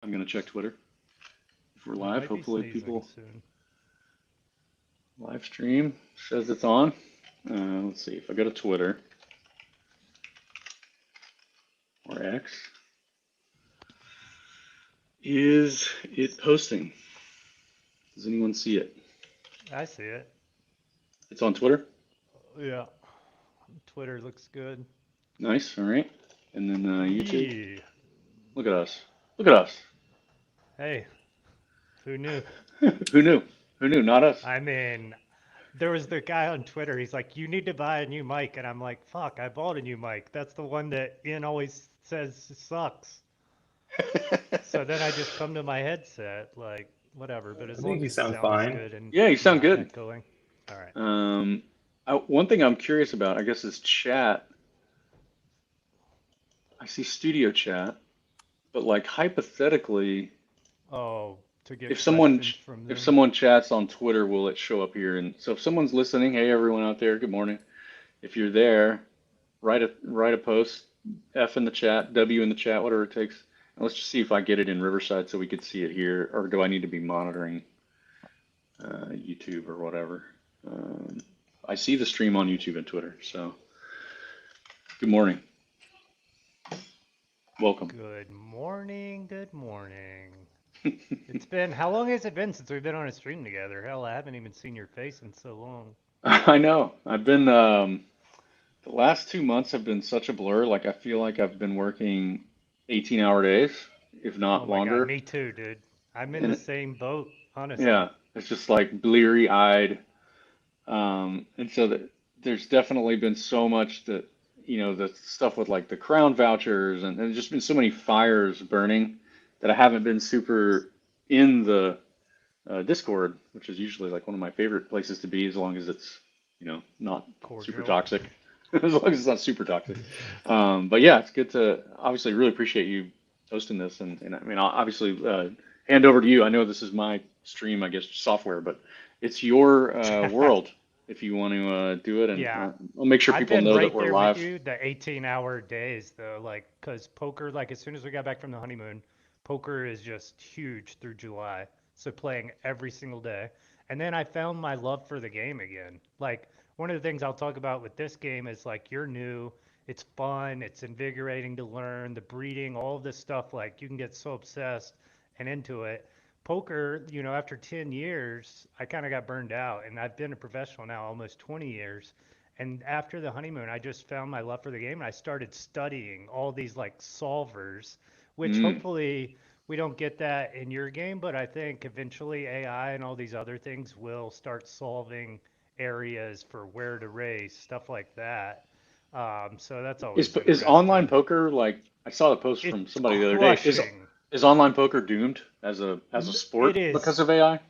I'm gonna check Twitter if we're I live. might be Hopefully, sneezing people soon. live stream says it's on. Let's see if I go to Twitter or X. Is it posting? Does anyone see it? I see it. It's on Twitter. Yeah. Twitter looks good. Nice. All right. And then YouTube. Yeah. Look at us. Look at us. Hey, who knew? Who knew? Who knew? Not us. I mean, there was the guy on Twitter. He's like, "You need to buy a new mic," and I'm like, "Fuck, I bought a new mic. That's the one that Ian always says sucks." So then I just come to my headset, like whatever. But I as think long you as it sound sounds fine. good and Yeah, you sound not good. echoing. All right. Um, one thing I'm curious about, I guess, is chat. I see studio chat, but like hypothetically, Oh, to get if someone questions from if them. someone chats on Twitter, will it show up here? And so if someone's listening, hey everyone out there, good morning. If you're there, write a post, F in the chat, W in the chat, whatever it takes. And let's just see if I get it in Riverside so we could see it here, or do I need to be monitoring YouTube or whatever? Um, I see the stream on YouTube and Twitter. So good morning, welcome. Good morning. Good morning. It's been, how long has it been since we've been on a stream together? Hell, I haven't even seen your face in so long. I know. I've been the last 2 months have been such a blur. Like I feel like I've been working 18-hour days, if Oh not my God, longer. me too, dude. I'm in the And same boat, honestly. yeah, it's just like bleary-eyed. And so there's definitely been so much that, the stuff with like the crown vouchers and there's just been so many fires burning that I haven't been super in the Discord, which is usually like one of my favorite places to be as long as it's, not super Cordial. toxic. As long as it's not super toxic. But yeah, it's good to obviously really appreciate you hosting this. And I mean, I'll obviously hand over to you. I know this is my stream, I guess, software, but it's your world if you want to do it. And Yeah, I'll make sure I've people been know that right we're there with live. you the 18-hour days though, like, cause poker, like as soon as we got back from the honeymoon, poker is just huge through July. So playing every single day. And then I found my love for the game again. Like one of the things I'll talk about with this game is like you're new, it's fun, it's invigorating to learn, the breeding, all of this stuff, like you can get so obsessed and into it. Poker, after 10 years, I kind of got burned out and I've been a professional now almost 20 years. And after the honeymoon, I just found my love for the game and I started studying all these like solvers, which Mm. hopefully we don't get that in your game, but I think eventually AI and all these other things will start solving areas for where to race, stuff like that. So that's always Is online interesting. poker like I saw a post from It's somebody the other day. crushing. Is online poker doomed as a It sport because is. of AI?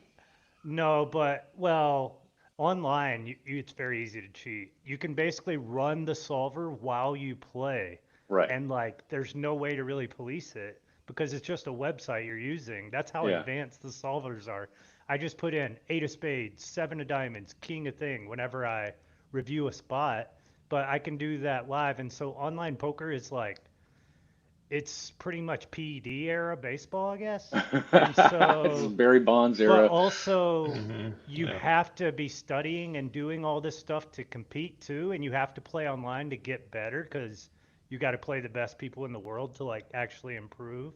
No, but well, online, it's very easy to cheat. You can basically run the solver while you play, Right. and like there's no way to really police it because it's just a website you're using. That's how Yeah. advanced the solvers are. I just put in eight of spades, seven of diamonds, king of thing whenever I review a spot, but I can do that live. And so online poker is like it's pretty much PED era baseball, I guess. And This is so Barry Bonds but era. also, you Yeah. have to be studying and doing all this stuff to compete too, and you have to play online to get better because you got to play the best people in the world to like actually improve.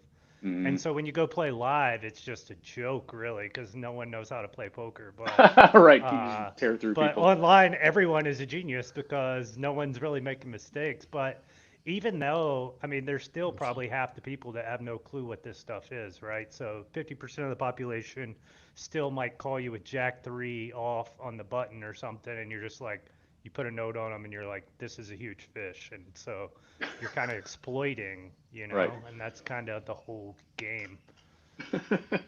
And Mhm. so when you go play live, it's just a joke, really, because no one knows how to play poker. But Right. You uh, just tear through but people. online, everyone is a genius because no one's really making mistakes. But even though, I mean, there's still probably half the people that have no clue what this stuff is, right? So 50% of the population still might call you a Jack 3 off on the button or something, and you're just like, you put a note on them and you're like, this is a huge fish. And so you're kind of exploiting, Right. and that's kind of the whole game.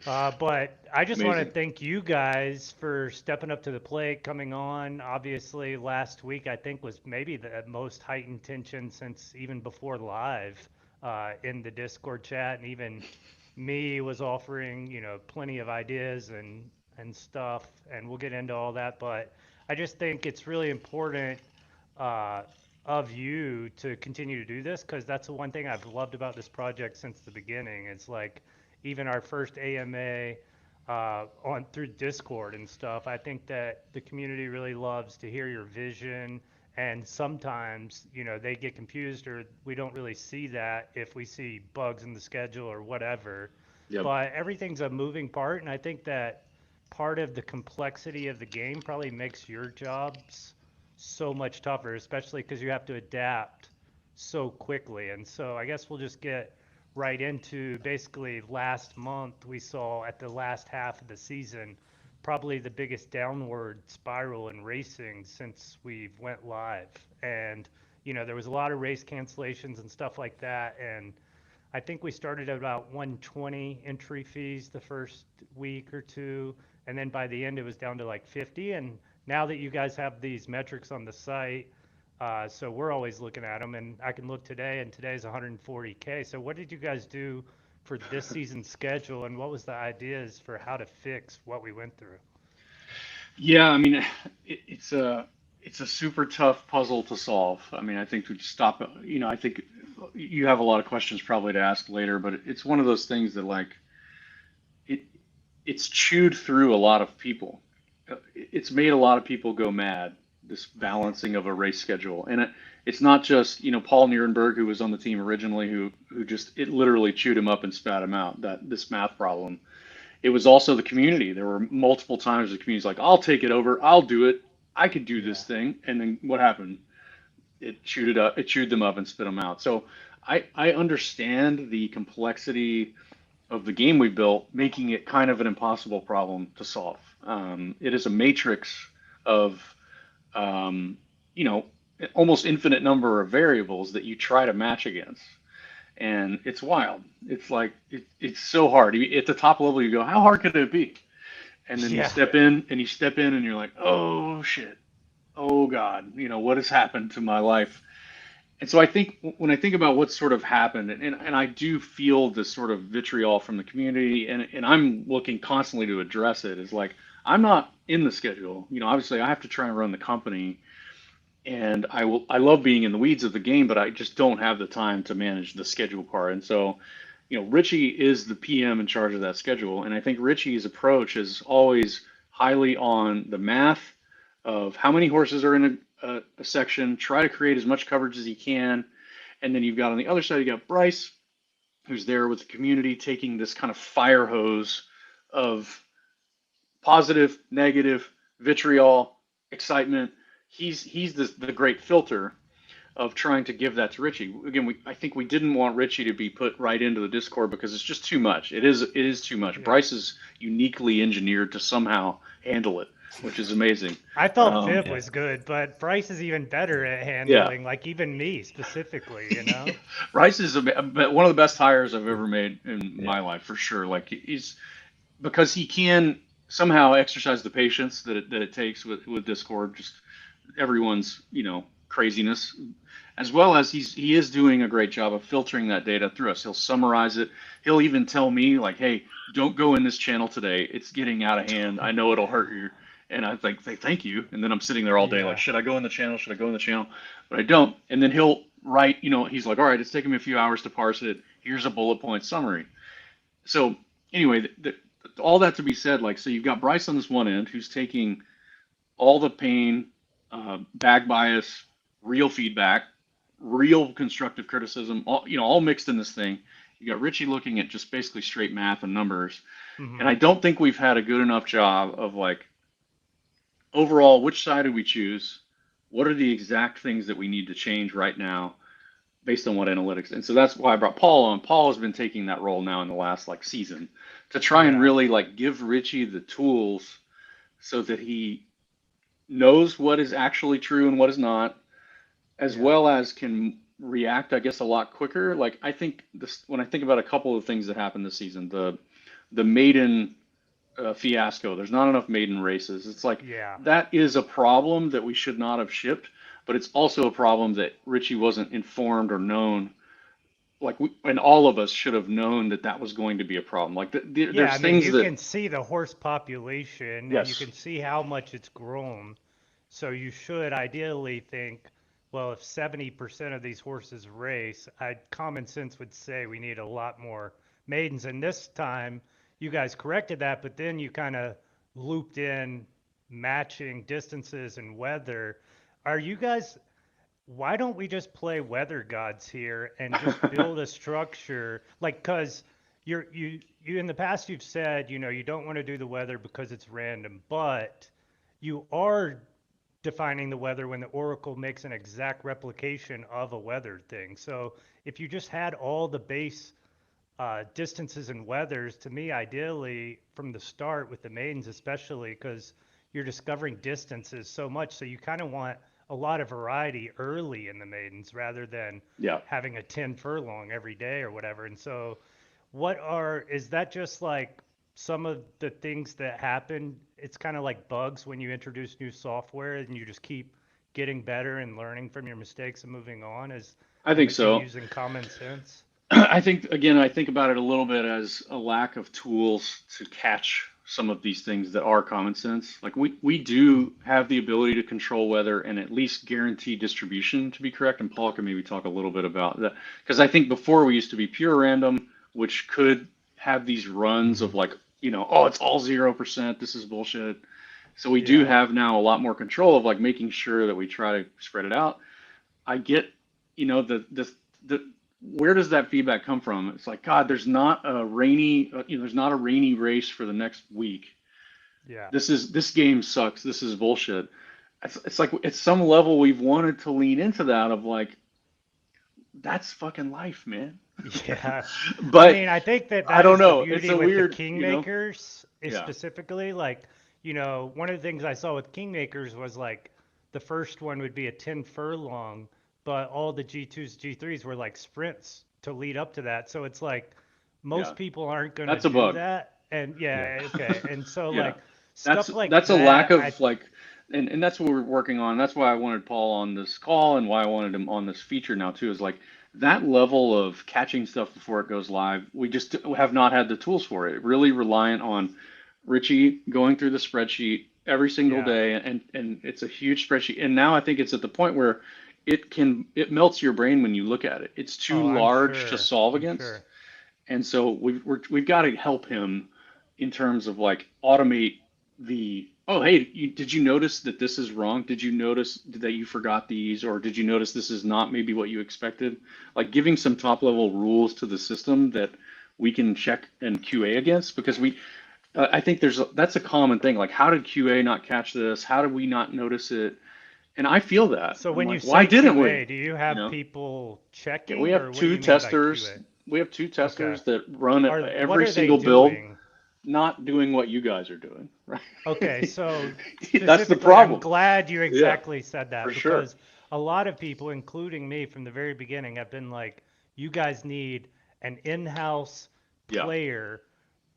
But I just want to Amazing. thank you guys for stepping up to the plate, coming on. Obviously, last week I think was maybe the most heightened tension since even before live in the Discord chat, and even me was offering, plenty of ideas and stuff, and we'll get into all that. But I just think it's really important uh, of you to continue to do this because that's the one thing I've loved about this project since the beginning. It's like even our first AMA on through Discord and stuff. I think that the community really loves to hear your vision, and sometimes, they get confused or we don't really see that if we see bugs in the schedule or whatever. Yep. But everything's a moving part, and I think that part of the complexity of the game probably makes your jobs so much tougher, especially because you have to adapt so quickly. And so I guess we'll just get right into basically last month we saw at the last half of the season probably the biggest downward spiral in racing since we went live. And there was a lot of race cancellations and stuff like that, and I think we started at about 120 entry fees the first week or two, and then by the end it was down to like 50. And now that you guys have these metrics on the site, so we're always looking at them, and I can look today, and today's 140K. So what did you guys do for this season's schedule, and what was the ideas for how to fix what we went through? Yeah, I mean, it's a super tough puzzle to solve. I mean, I think we just stop. I think you have a lot of questions probably to ask later, but it's one of those things that like it it's chewed through a lot of people. It's made a lot of people go mad. This balancing of a race schedule, and it's not just Paul Nierenberg, who was on the team originally, who just it literally chewed him up and spat him out. That this math problem. It was also the community. There were multiple times the community's like, "I'll take it over. I'll do it. I could do Yeah. this thing." And then what happened? It chewed it up. It chewed them up and spit them out. So I understand the complexity of the game we built, making it kind of an impossible problem to solve. It is a matrix of um, you know almost infinite number of variables that you try to match against, and it's wild. It's like it's so hard. At the top level, you go, how hard could it be? And then you Yeah. step in, and you're like, oh shit, oh god, what has happened to my life? And so I think when I think about what sort of happened, and I do feel this sort of vitriol from the community, and I'm looking constantly to address it, is like, I'm not in the schedule. Obviously I have to try and run the company, and I love being in the weeds of the game, but I just don't have the time to manage the schedule part. And so, Richie is the PM in charge of that schedule, and I think Richie's approach is always highly on the math of how many horses are in a section, try to create as much coverage as he can, and then you've got on the other side you got Bryce, who's there with the community, taking this kind of fire hose of positive, negative, vitriol, excitement. He's the great filter of trying to give that to Richie. Again, I think we didn't want Richie to be put right into the Discord because it's just too much. It is too much. Yeah. Bryce is uniquely engineered to somehow handle it, which is amazing. I thought Um, Viv was good, but Bryce is even better at yeah, handling, like even me specifically. Bryce is one of the best hires I've ever made in Yeah. my life for sure. Like he's because he can somehow exercise the patience that it takes with Discord, just everyone's craziness, as well as he is doing a great job of filtering that data through us. He'll summarize it. He'll even tell me like, "Hey, don't go in this channel today. It's getting out of hand. I know it'll hurt you." And I think, "Thank you." And then I'm sitting there all day like, Yeah. "Should I go in the channel? Should I go in the channel?" But I don't. And then he'll write. He's like, "All right, it's taking me a few hours to parse it. Here's a bullet point summary." So anyway, all that to be said, like, so you've got Bryce on this one end who's taking all the pain, bag bias, real feedback, real constructive criticism, all mixed in this thing. You got Richie looking at just basically straight math and numbers, and Hmm. I don't think we've had a good enough job of like overall which side do we choose, what are the exact things that we need to change right now based on what analytics. And so that's why I brought Paul on. Paul has been taking that role now in the last like season to try and Yeah. really like give Richie the tools so that he knows what is actually true and what is not, as Yeah. well as can react, I guess, a lot quicker. Like I think this when I think about a couple of things that happened this season, the maiden fiasco. There's not enough maiden races. It's like Yeah. that is a problem that we should not have shipped, but it's also a problem that Richie wasn't informed or known. Like and all of us should have known that that was going to be a problem. Like Yeah, I there's mean, things you that can see the horse population and you yes, can see how much it's grown. So you should ideally think, well, if 70% of these horses race, common sense would say we need a lot more maidens. And this time, you guys corrected that, but then you kind of looped in matching distances and weather. Are you guys, why don't we just play weather gods here and just build a structure? Like, cause you in the past you've said, you don't want to do the weather because it's random, but you are defining the weather when the oracle makes an exact replication of a weather thing. So if you just had all the base distances and weathers, to me, ideally from the start with the maidens, especially because you're discovering distances so much, so you kind of want a lot of variety early in the maidens rather than Yeah. having a 10 furlong every day or whatever. And so, is that just like some of the things that happen? It's kind of like bugs when you introduce new software and you just keep getting better and learning from your mistakes and moving on as I think and so. using common sense. I think again, I think about it a little bit as a lack of tools to catch some of these things that are common sense. Like we do have the ability to control weather and at least guarantee distribution to be correct. And Paul can maybe talk a little bit about that because I think before we used to be pure random, which could have these runs of like, oh, it's all 0%. This is bullshit. So we do Yeah. have now a lot more control of like making sure that we try to spread it out. I get, the where does that feedback come from? It's like, God, there's not a rainy race for the next week. Yeah. This game sucks. This is bullshit. It's like at some level we've wanted to lean into that of like, that's fucking life, man. Yeah. I But mean, I think that I that don't is the know. It's beauty a with the weird, Kingmakers is yeah, specifically like, one of the things I saw with Kingmakers was like the first one would be a 10 furlong, but all the G2s, G3s were like sprints to lead up to that. So it's like yeah. most people aren't going to That's a do bug. that. And Yeah. yeah, okay. And so Yeah. like That's stuff like that's a lack that, I of like, and that's what we're working on. That's why I wanted Paul on this call and why I wanted him on this feature now too, is like that level of catching stuff before it goes live. We just have not had the tools for it. Really reliant on Richie going through the spreadsheet every single yeah. day, and it's a huge spreadsheet. And now I think it's at the point where it melts your brain when you look at it. It's too Oh, I'm large to sure. solve I'm against. sure. And so we've got to help him in terms of like automate oh, hey, did you notice that this is wrong? Did you notice that you forgot these, or did you notice this is not maybe what you expected? Like giving some top level rules to the system that we can check and QA against, because I think that's a common thing. Like, how did QA not catch this? How did we not notice it? And I feel that. So I'm when you like, why say didn't we? QA, do you You have know? people Yeah, we checking, have or what do two you mean by testers. QA? We have two Okay. testers that run What every are they single build, doing? not doing what you guys are doing, right? Okay, so That's the specifically, I'm problem. glad you Yeah, exactly said for that sure. because a lot of people, including me from the very beginning, have been like, you guys need an in-house Yeah, player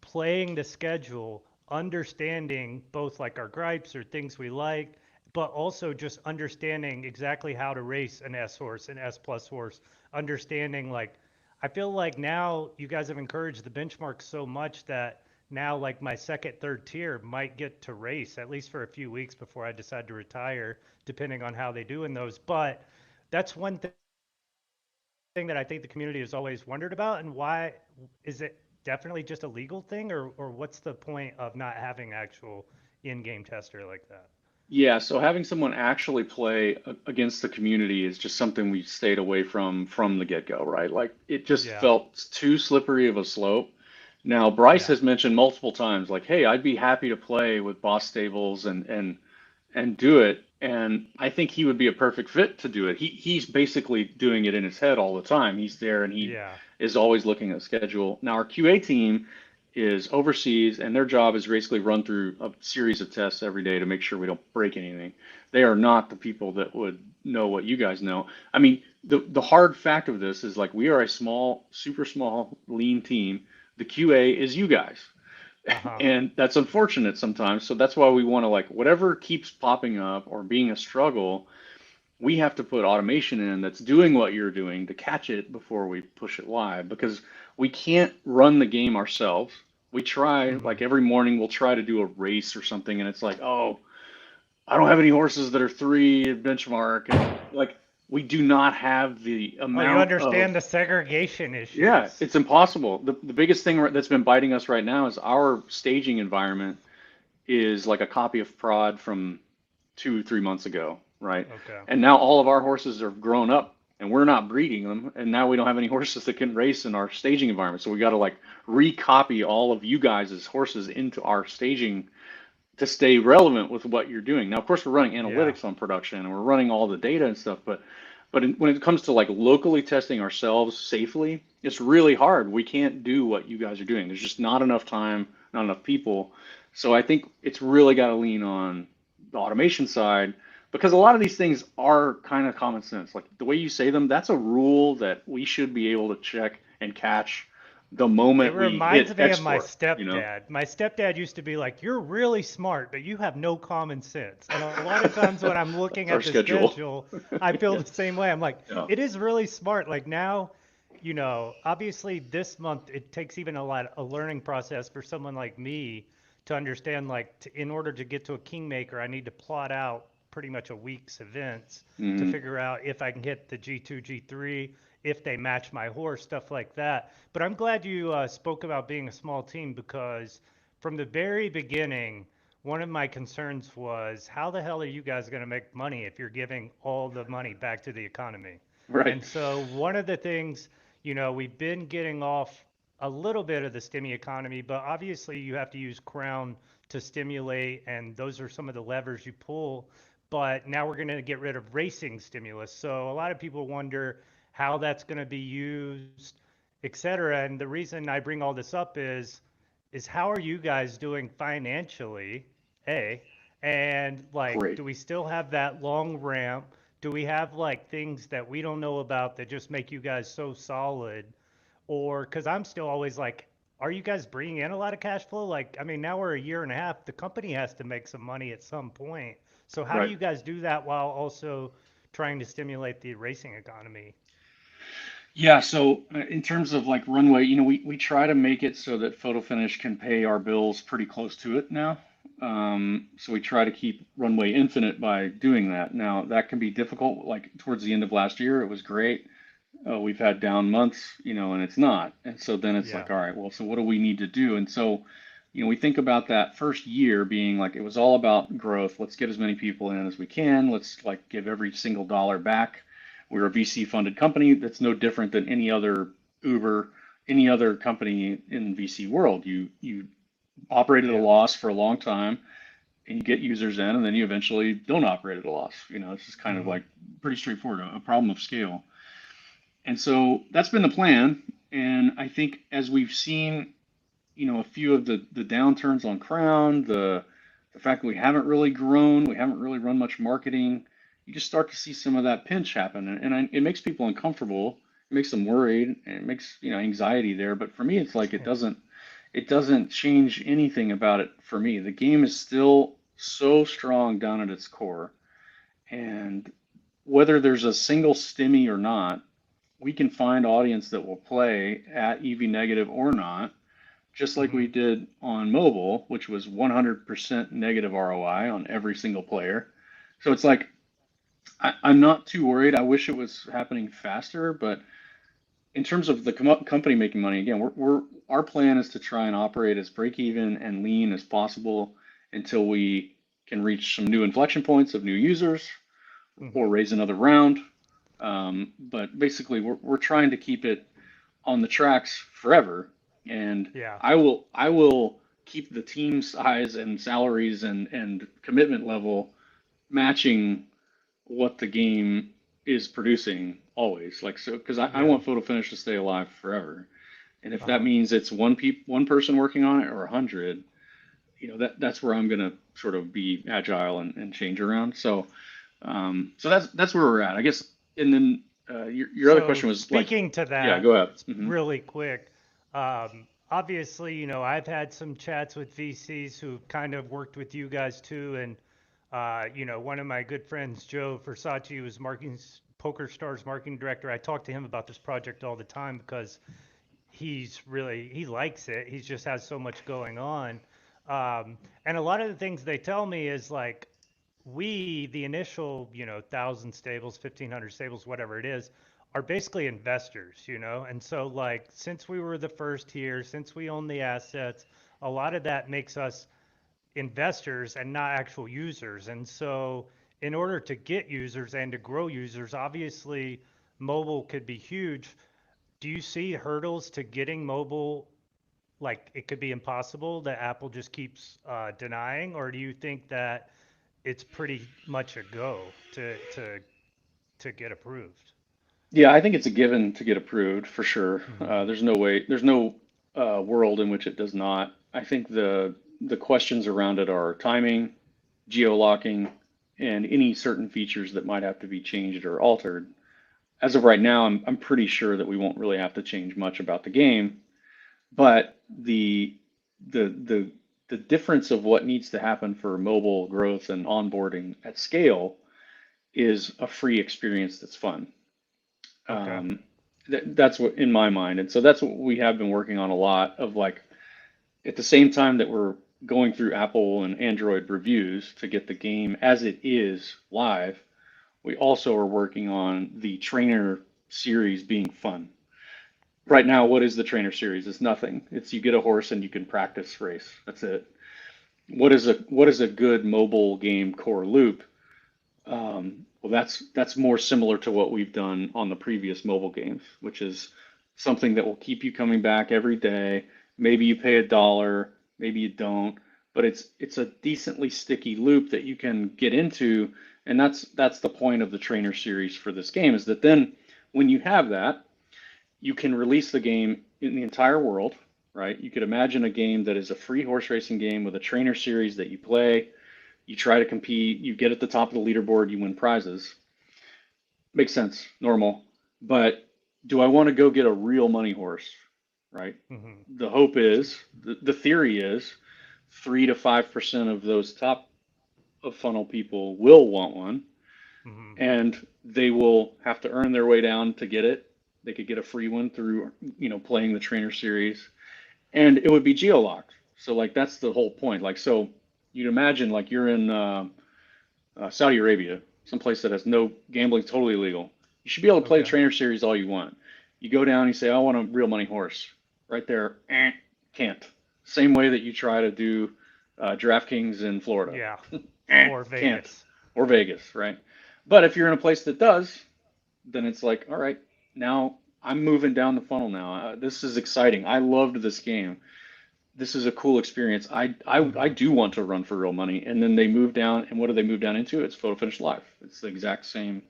playing the schedule, understanding both like our gripes or things we like, but also just understanding exactly how to race an S horse, an S plus horse, understanding like I feel like now you guys have encouraged the benchmark so much that now like my second, third tier might get to race at least for a few weeks before I decide to retire, depending on how they do in those. But that's one thing that I think the community has always wondered about, and why is it definitely just a legal thing, or what's the point of not having actual in-game tester like that? yeah. So having someone actually play against the community is just something we stayed away from the get-go, right? Like it just Yeah, felt too slippery of a slope. Now, Bryce yeah, has mentioned multiple times, like, hey, I'd be happy to play with boss stables and do it. And I think he would be a perfect fit to do it. He's basically doing it in his head all the time. He's there and he yeah. is always looking at the schedule. Now our QA team is overseas and their job is basically run through a series of tests every day to make sure we don't break anything. They are not the people that would know what you guys know. I mean, the hard fact of this is like we are a small, super small, lean team. The QA is you guys. Uh-huh. And that's unfortunate sometimes. So that's why we want to like whatever keeps popping up or being a struggle, we have to put automation in that's doing what you're doing to catch it before we push it live because we can't run the game ourselves. We try, Hmm. like every morning, we'll try to do a race or something, and it's like, oh, I don't have any horses that are three at benchmark, and like We do not have the Oh, you amount of. understand the segregation Yeah, issues. it's impossible. The biggest thing that's been biting us right now is our staging environment is like a copy of prod from 2, 3 months ago, right? Okay. And now all of our horses are grown up and we're not breeding them. And now we don't have any horses that can race in our staging environment. So we got to like recopy all of you guys' horses into our staging to stay relevant with what you're doing. Now, of course, we're running Yeah. analytics on production and we're running all the data and stuff, but when it comes to like locally testing ourselves safely, it's really hard. We can't do what you guys are doing. There's just not enough time, not enough people. So I think it's really got to lean on the automation side because a lot of these things are kind of common sense. Like the way you say them, that's a rule that we should be able to check and catch the It moment we reminds hit me of my export, you know? stepdad. My stepdad used to be like, "You're really smart, but you have no common sense." And a lot of times when I'm looking That's our at the schedule. schedule, I feel Yeah. the same way. I'm like, Yeah. it is really smart. Like now, obviously this month it takes even a learning process for someone like me to understand like in order to get to a kingmaker, I need to plot out pretty much a week's events to Hmm. figure out if I can hit the G2, G3, if they match my horse, stuff like that. But I'm glad you spoke about being a small team because from the very beginning, one of my concerns was how the hell are you guys going to make money if you're giving all the money back to the economy? Right. And so one of the things, we've been getting off a little bit of the stimmy economy, but obviously you have to use Crown to stimulate, and those are some of the levers you pull. But now we're going to get rid of racing stimulus. So a lot of people wonder how that's going to be used, et cetera. And the reason I bring all this up is how are you guys doing financially? A, and like, Great. do we still have that long ramp? Do we have like things that we don't know about that just make you guys so solid? Or because I'm still always like, are you guys bringing in a lot of cash flow? Like, I mean, now we're a year and a half. The company has to make some money at some point. So how do Right. you guys do that while also trying to stimulate the racing economy? Yeah, so in terms of like runway, we try to make it so that photo finish can pay our bills pretty close to it now. So we try to keep runway infinite by doing that. Now that can be difficult. Like towards the end of last year, it was great. We've had down months, and it's not. And so then it's Yeah. like, all right, well, so what do we need to do? And so, we think about that first year being like it was all about growth. Let's get as many people in as we can. Let's like give every single dollar back. We're a VC funded company that's no different than any other Uber, any other company in VC world. You operate at a Yeah. loss for a long time and you get users in and then you eventually don't operate at a loss. It's just kind of Hmm. like pretty straightforward, a problem of scale. And so that's been the plan. And I think as we've seen, a few of the downturns on Crown, the fact that we haven't really grown, we haven't really run much marketing, you just start to see some of that pinch happen, it makes people uncomfortable. It makes them worried, and it makes anxiety there. But for me, it's like it doesn't change anything about it for me. The game is still so strong down at its core, and whether there's a single stimmy or not, we can find audience that will play at EV negative or not, just like we Hmm. did on mobile, which was 100% negative ROI on every single player. So it's like I'm not too worried. I wish it was happening faster, but in terms of the company making money, again, our plan is to try and operate as break even and lean as possible until we can reach some new inflection points of new users or Hmm. raise another round. But basically, we're trying to keep it on the tracks forever, and Yeah. I will keep the team size and salaries and commitment level matching what the game is producing always. Like so, because I Yeah. want Photo Finish to stay alive forever, and if that Uh-huh. means it's one person working on it or 100, that's where I'm gonna sort of be agile and change around. So that's where we're at, I guess. And then your other So question was like, speaking to yeah, that, go ahead. really quick, obviously, I've had some chats with VCs who've kind of worked with you guys too, and one of my good friends, Joe Versace, who's marketing Poker Stars marketing director. I talk to him about this project all the time because he likes it. He just has so much going on, and a lot of the things they tell me is like the initial, 1,000 stables, 1,500 stables, whatever it is, are basically investors, And so, like, since we were the first here, since we own the assets, a lot of that makes us investors and not actual users. And so, in order to get users and to grow users, obviously, mobile could be huge. Do you see hurdles to getting mobile? Like, it could be impossible that Apple just keeps denying, or do you think that it's pretty much a go to get approved? Yeah, I think it's a given to get approved for sure. Hmm. There's no world in which it does not. I think the questions around it are timing, geo-locking, and any certain features that might have to be changed or altered. As of right now, I'm pretty sure that we won't really have to change much about the game, but the the difference of what needs to happen for mobile growth and onboarding at scale is a free experience that's fun. Okay. Um, that's what in my mind, and so that's what we have been working on a lot of like at the same time that we're going through Apple and Android reviews to get the game as it is live, we also are working on the trainer series being fun. Right now, what is the trainer series? It's nothing. It's you get a horse and you can practice race. That's it. What is a good mobile game core loop? Well, that's more similar to what we've done on the previous mobile games, which is something that will keep you coming back every day. Maybe you pay $1, maybe you don't, but it's a decently sticky loop that you can get into, and that's the point of the trainer series for this game is that then when you have that, you can release the game in the entire world, right? You could imagine a game that is a free horse racing game with a trainer series that you play, you try to compete, you get at the top of the leaderboard, you win prizes. Makes sense, normal. But do I want to go get a real money horse, right? Hmm. The hope is, the theory is 3 to 5% of those top of funnel people will want one, Hmm. and they will have to earn their way down to get it. They could get a free one through, playing the trainer series, and it would be geo-locked. So like that's the whole point. Like so, you'd imagine like you're in Saudi Arabia, someplace that has no gambling, totally illegal. You should be able to play the Okay. trainer series all you want. You go down, you say, I want a real money horse. Right there, can't. Same way that you try to do DraftKings in Florida. Yeah. Or Can't. Vegas. Or Vegas, right? But if you're in a place that does, then it's like, all right, now I'm moving down the funnel now. This is exciting. I loved this game. This is a cool experience. I Hmm. do want to run for real money. And then they move down, and what do they move down into? It's Photo Finish Live. It's the exact same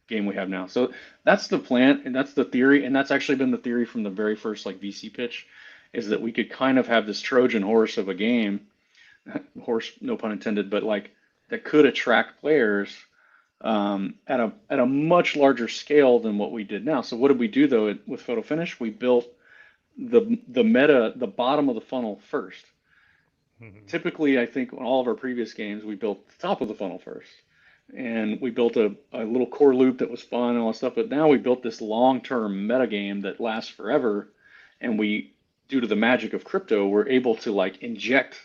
game we have now. So that's the plan, and that's the theory, and that's actually been the theory from the very first like VC pitch, is that we could kind of have this Trojan horse of a game, horse no pun intended, but like that could attract players at a much larger scale than what we did now. So what did we do though with Photo Finish? We built the bottom of the funnel first. Hmm. Typically, I think on all of our previous games, we built the top of the funnel first. And we built a little core loop that was fun and all that stuff. But now we built this long-term meta game that lasts forever. And we, due to the magic of crypto, we're able to like inject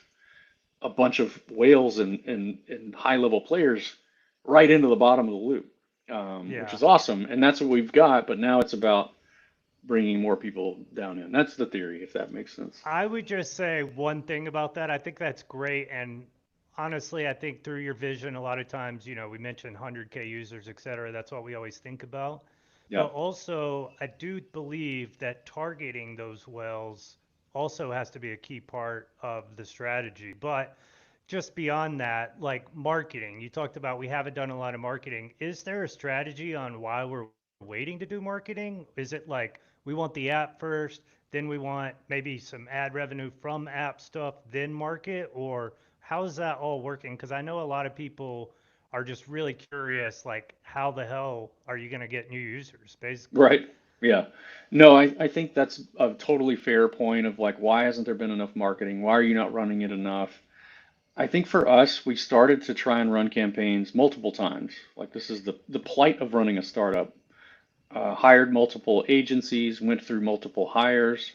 a bunch of whales and high-level players right into the bottom of the loop, which Yeah. is awesome. And that's what we've got. But now it's about bringing more people down in. That's the theory, if that makes sense. I would just say one thing about that. I think that's great. And honestly, I think through your vision, a lot of times, we mentioned 100K users, et cetera. That's what we always think about. Yeah. But also, I do believe that targeting those wells also has to be a key part of the strategy. But just beyond that, like marketing, you talked about we haven't done a lot of marketing. Is there a strategy on why we're waiting to do marketing? Is it like we want the app first, then we want maybe some ad revenue from app stuff, then market? Or how is that all working? Because I know a lot of people are just really curious, like, how the hell are you going to get new users, basically? Right. Yeah. No, I think that's a totally fair point of like, why hasn't there been enough marketing? Why are you not running it enough? I think for us, we started to try and run campaigns multiple times. Like this is the plight of running a startup. Hired multiple agencies, went through multiple hires.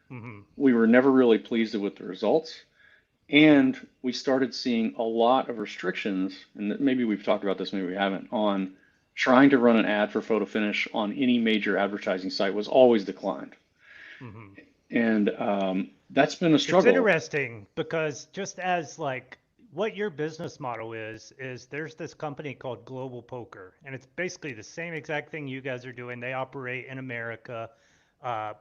Hmm. We were never really pleased with the results. Yeah. And we started seeing a lot of restrictions, and maybe we've talked about this, maybe we haven't, on trying to run an ad for photo finish on any major advertising site was always declined. Hmm. And that's been a It's struggle. interesting because just as like what your business model is there's this company called Global Poker, and it's basically the same exact thing you guys are doing. They operate in America.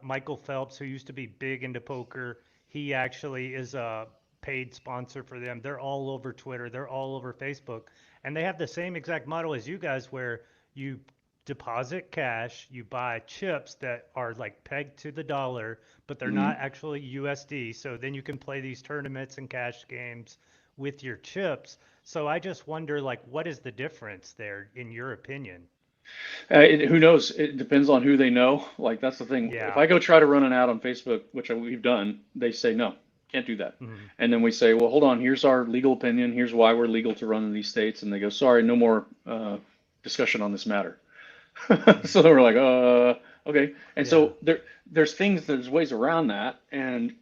Michael Phelps, who used to be big into poker, he actually is a paid sponsor for them. They're all over Twitter, they're all over Facebook, and they have the same exact model as you guys where you deposit cash, you buy chips that are like pegged to the dollar, but they're not Mhm. actually USD. So then you can play these tournaments and cash games with your chips. So I just wonder, like, what is the difference there, in your opinion? Who knows? It depends on who they know. Like that's the thing. If Yeah. I go try to run an ad on Facebook, which we've done, they say no, can't do that. Hmm. And then we say, well, hold on. Here's our legal opinion. Here's why we're legal to run in these states. And they go, sorry, no more discussion on this matter. So Hmm. we're like, okay. And Yeah. so there's ways around that. And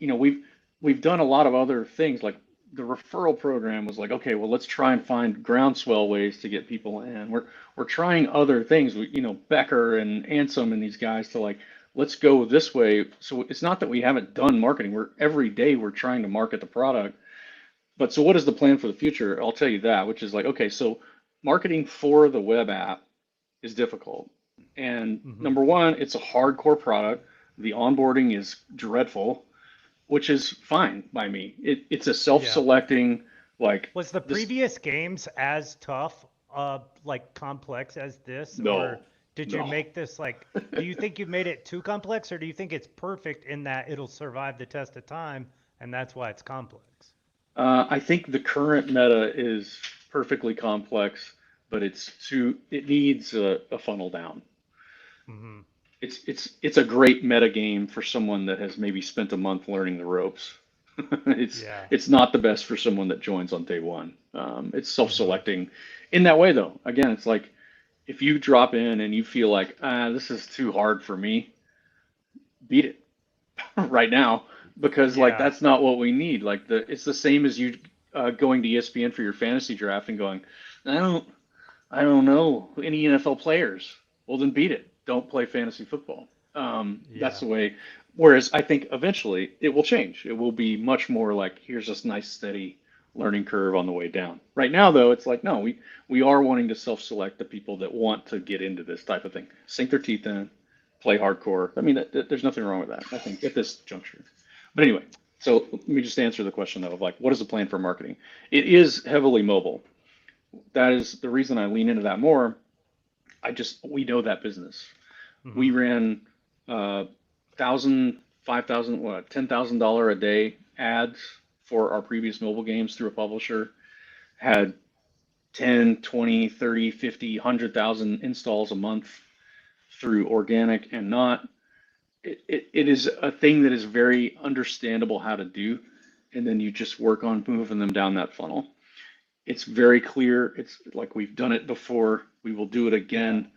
we've done a lot of other things. Like the referral program was like, okay, well, let's try and find groundswell ways to get people in. We're trying other things. Becker and Ansem and these guys to like, let's go this way. So it's not that we haven't done marketing. We're every day we're trying to market the product. But so what is the plan for the future? I'll tell you that, which is like, okay, so marketing for the web app is difficult. And Hmm. number one, it's a hardcore product. The onboarding is dreadful, which is fine by me. It's a Yeah. self-selecting, like Was the this. previous games as tough, like complex as this, or No, did you no. make this like, do you think you made it too complex, or do you think it's perfect in that it'll survive the test of time and that's why it's complex? I think the current meta is perfectly complex, but it needs a funnel down. Hmm. It's a great meta game for someone that has maybe spent a month learning the ropes. It's Yeah. it's not the best for someone that joins on day one. It's Hmm. self-selecting in that way though. Again, it's like if you drop in and you feel like this is too hard for me, beat it right now because like Yeah. that's not what we need. Like it's the same as you going to ESPN for your fantasy draft and going, I don't I don't know any NFL players. Well, then beat it. Don't play fantasy football. That's Yeah. the way. Whereas I think eventually it will change. It will be much more like here's this nice steady learning curve on the way down. Right now, though, it's like no, we are wanting to self-select the people that want to get into this type of thing, sink their teeth in, play hardcore. I mean, there's nothing wrong with that. I think at this juncture. But anyway, so let me just answer the question though of like what is the plan for marketing? It is heavily mobile. That is the reason I lean into that more. We know that business. We Hmm. ran thousand, 5,000, what, $10,000 a day ads for our previous mobile games through a publisher. Had 10, 20, 30, 50, 100,000 installs a month through organic and not. It is a thing that is very understandable how to do, and then you just work on moving them down that funnel. It's very clear. It's like we've done it before. We will do it Yeah. again.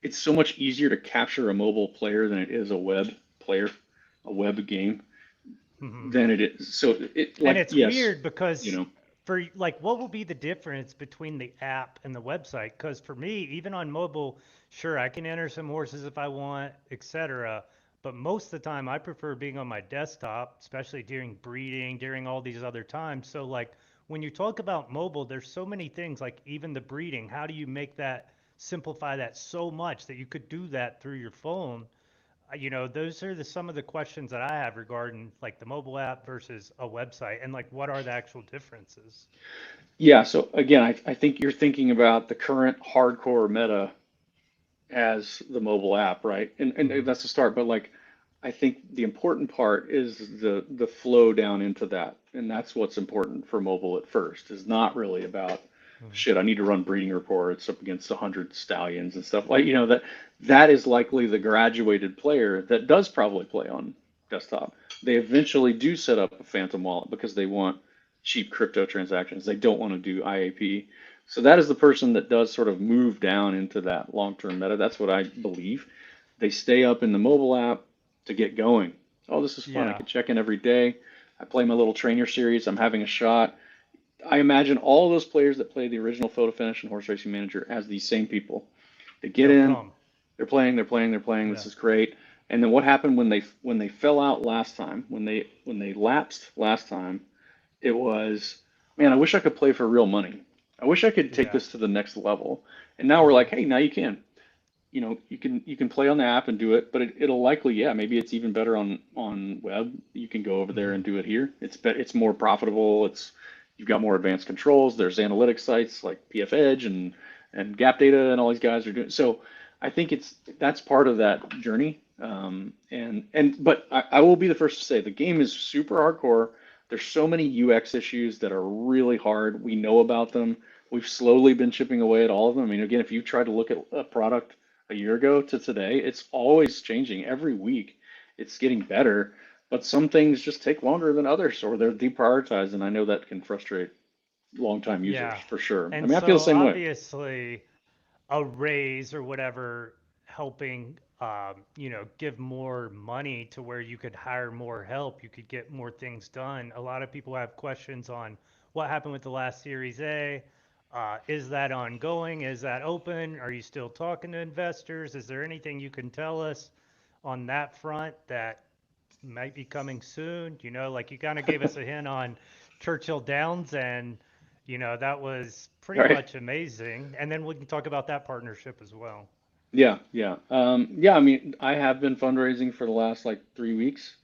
It's so much easier to capture a mobile player than it is a web player, a web game Hmm. than it is. So And like it's yes, weird you because know, for like, what will be the difference between the app and the website? Because for me, even on mobile, sure, I can enter some horses if I want, etc. But most of the time, I prefer being on my desktop, especially during breeding, during all these other times. So, like, when you talk about mobile, there's so many things, like even the breeding. How do you make that simplify that so much that you could do that through your phone? Those are some of the questions that I have regarding like the mobile app versus a website, and like what are the actual differences? yeah. So again, I think you're thinking about the current hardcore meta as the mobile app, right? And Hmm. that's the start. But like, I think the important part is the flow down into that, and that's what's important for mobile at first. Is not really about Hmm. shit. I need to run breeding reports up against 100 stallions and stuff like that is likely the graduated player that does probably play on desktop. They eventually do set up a phantom wallet because they want cheap crypto transactions. They don't want to do IAP. So that is the person that does sort of move down into that long-term meta. That's what I believe. They stay up in the mobile app to get going. Oh, this is fun. I Yeah. can check in every day. I play my little trainer series. I'm having a shot. I imagine all those players that play the original Photo Finish and Horse Racing Manager as these same people. They get They'll in, come. they're playing, they're playing, they're playing. This Yeah. is great. And then what happened when they fell out last time, when they lapsed last time, it was, man, I wish I could play for real money. I wish I could take Yeah. this to the next level. And now we're Hmm. like, hey, now you can. You can play on the app and do it, but it'll likely, yeah, maybe it's even better on web. You can go over there Hmm. and do it here. It's more profitable. You've got more advanced controls. There's analytics sites like PF Edge and Gap Data and all these guys are doing. So I think that's part of that journey. But I will be the first to say the game is super hardcore. There's so many UX issues that are really hard. We know about them. We've slowly been chipping away at all of them. I mean, again, if you try to look at a product a year ago to today, it's always changing every week. It's getting better, but some things just take longer than others, or they're deprioritized, and I know that can frustrate longtime users Yeah. for sure. I And mean, I feel the so same way. obviously a raise or whatever helping give more money to where you could hire more help, you could get more things done. A lot of people have questions on what happened with the last Series A. Is that ongoing? Is that open? Are you still talking to investors? Is there anything you can tell us on that front that might be coming soon? Like you kind of gave us a hint on Churchill Downs, and that was pretty All right. much amazing. And then we can talk about that partnership as well. Yeah, yeah. Yeah, I mean, I have been fundraising for the last like 3 weeks.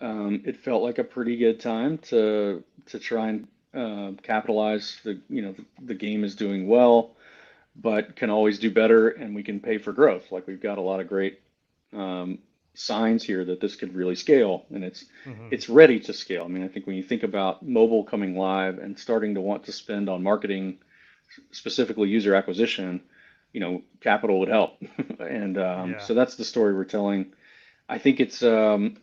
It felt like a pretty good time to try and capitalize. The game is doing well, but can always do better, and we can pay for growth. Like we've got a lot of great um, signs here that this could really scale, and Hmm. it's ready to scale. I mean, I think when you think about mobile coming live and starting to want to spend on marketing, specifically user acquisition, capital would help. And Yeah. so that's the story we're telling. I think it's going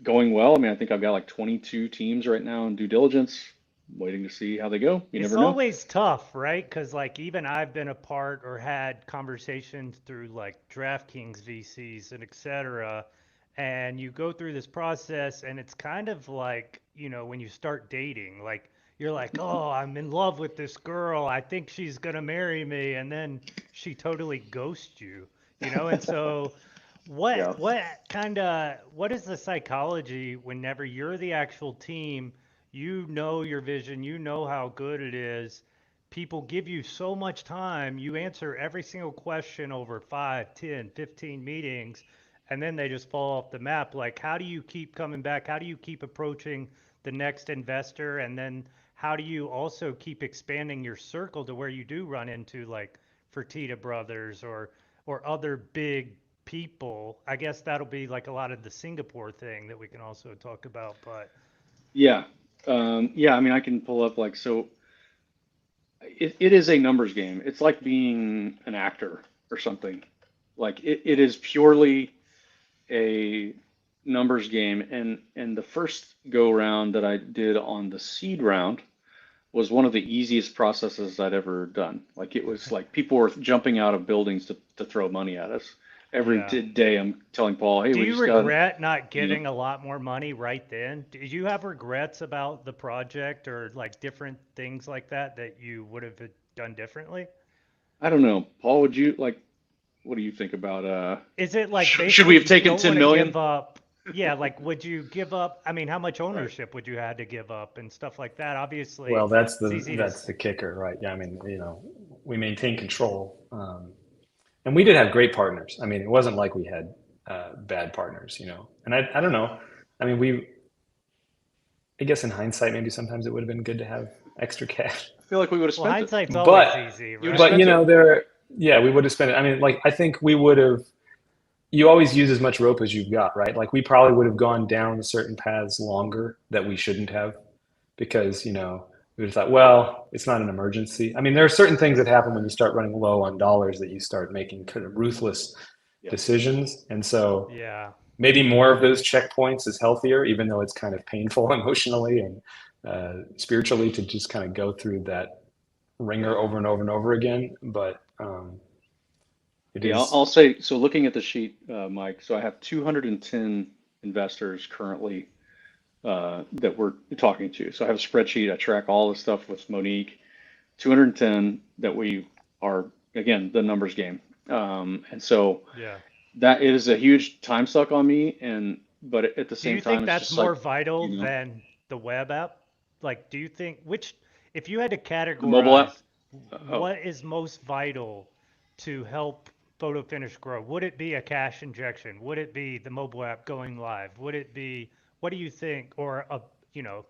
well. I mean, I think I've got like 22 teams right now in due diligence, waiting to see how they go. You It's never know. always tough, right? Because like even I've been a part or had conversations through like DraftKings VCs and et cetera, and you go through this process and it's kind of like, when you start dating, like you're like, "Oh, I'm in love with this girl. I think she's gonna marry me," and then she totally ghosts you, And so what Yeah. what is the psychology whenever you're the actual team? You know your vision, you know how good it is. People give you so much time, you answer every single question over 5, 10, 15 meetings, and then they just fall off the map. Like, how do you keep coming back? How do you keep approaching the next investor? And then how do you also keep expanding your circle to where you do run into like Fertitta Brothers or other big people? I guess that'll be like a lot of the Singapore thing that we can also talk about, but Yeah. Yeah, I mean, I can pull up like, so it is a numbers game. It's like being an actor or something. Like it is purely a numbers game. And the first go round that I did on the seed round was one of the easiest processes I'd ever done. Like it was like people were jumping out of buildings to throw money at us. Every yeah. day I'm telling Paul, hey, Do we you just got, regret not you know, getting a lot more money right then? Did you have regrets about the project or like different things like that that you would have done differently? I don't know. Paul, would you like, what do you think about, Is it like should we basically have you taken don't 10 want to million? give up? Yeah, like would you give up? I mean, how much Right. ownership would you had to give up and stuff like that? Obviously, Well, that's it's the easy to. that's the kicker, right? Yeah, I mean, we maintain control, and we did have great partners. I mean, it wasn't like we had bad partners, And I don't know. I mean, I guess in hindsight, maybe sometimes it would have been good to have extra cash, I feel like we would have Well, spent it. hindsight's always but easy, You would have right? but spent it. yeah, we would have spent it. I mean, like I think we would have. You always use as much rope as you've got, right? Like we probably would have gone down certain paths longer that we shouldn't have because, we would have thought, well, it's not an emergency. I mean, there are certain things that happen when you start running low on dollars that you start making kind of ruthless Yeah. decisions. And so Yeah. maybe more of those checkpoints is healthier, even though it's kind of painful emotionally and spiritually to just kind of go through that ringer over and over and over again. But it Yeah, is, I'll say, so looking at the sheet, Mike, so I have 210 investors currently that we're talking to. So I have a spreadsheet. I track all the stuff with Monique. 210 that we are, again, the numbers game. And so Yeah. that is a huge time suck on me. And but at the Do same you think time, it's that's just like, more vital you know, than the web app? Like, do you think if you had to the mobile app. categorize Oh, what is most vital to help photo finish grow, would it be a cash injection? Would it be the mobile app going live? Would it be, what do you think, or you know,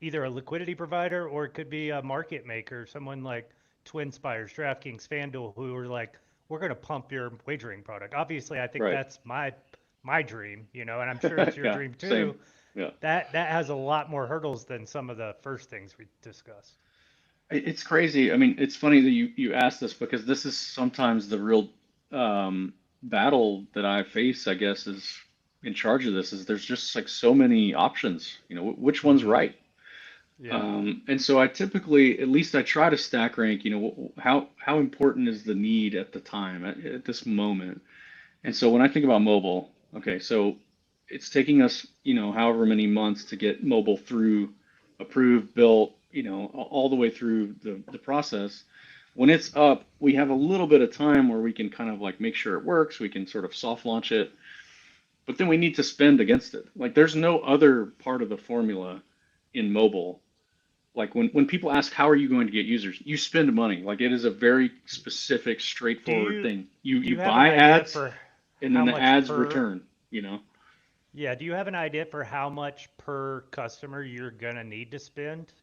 either a liquidity provider or it could be a market maker, someone like TwinSpires, DraftKings, FanDuel, who are like, we're going to pump your wagering product. Obviously, I think right. that's my dream, and I'm sure it's your Yeah, dream same. too. Yeah. That has a lot more hurdles than some of the first things we discussed. It's crazy. I mean, it's funny that you asked this because this is sometimes the real battle that I face, I guess, is in charge of this, is there's just like so many options, which one's Mm-hmm. right? Yeah. And so I typically, at least I try to stack rank, how important is the need at the time, at this moment. And so when I think about mobile, okay, so it's taking us, however many months to get mobile through approved, built, all the way through the process. When it's up, we have a little bit of time where we can kind of like make sure it works. We can sort of soft launch it, but then we need to spend against it. Like there's no other part of the formula in mobile. Like when people ask how are you going to get users, you spend money. Like it is a very specific, Do straightforward you thing. do You you have an buy idea ads for and then how the much ads per return, you know. yeah, do you have an idea for how much per customer you're gonna need to spend,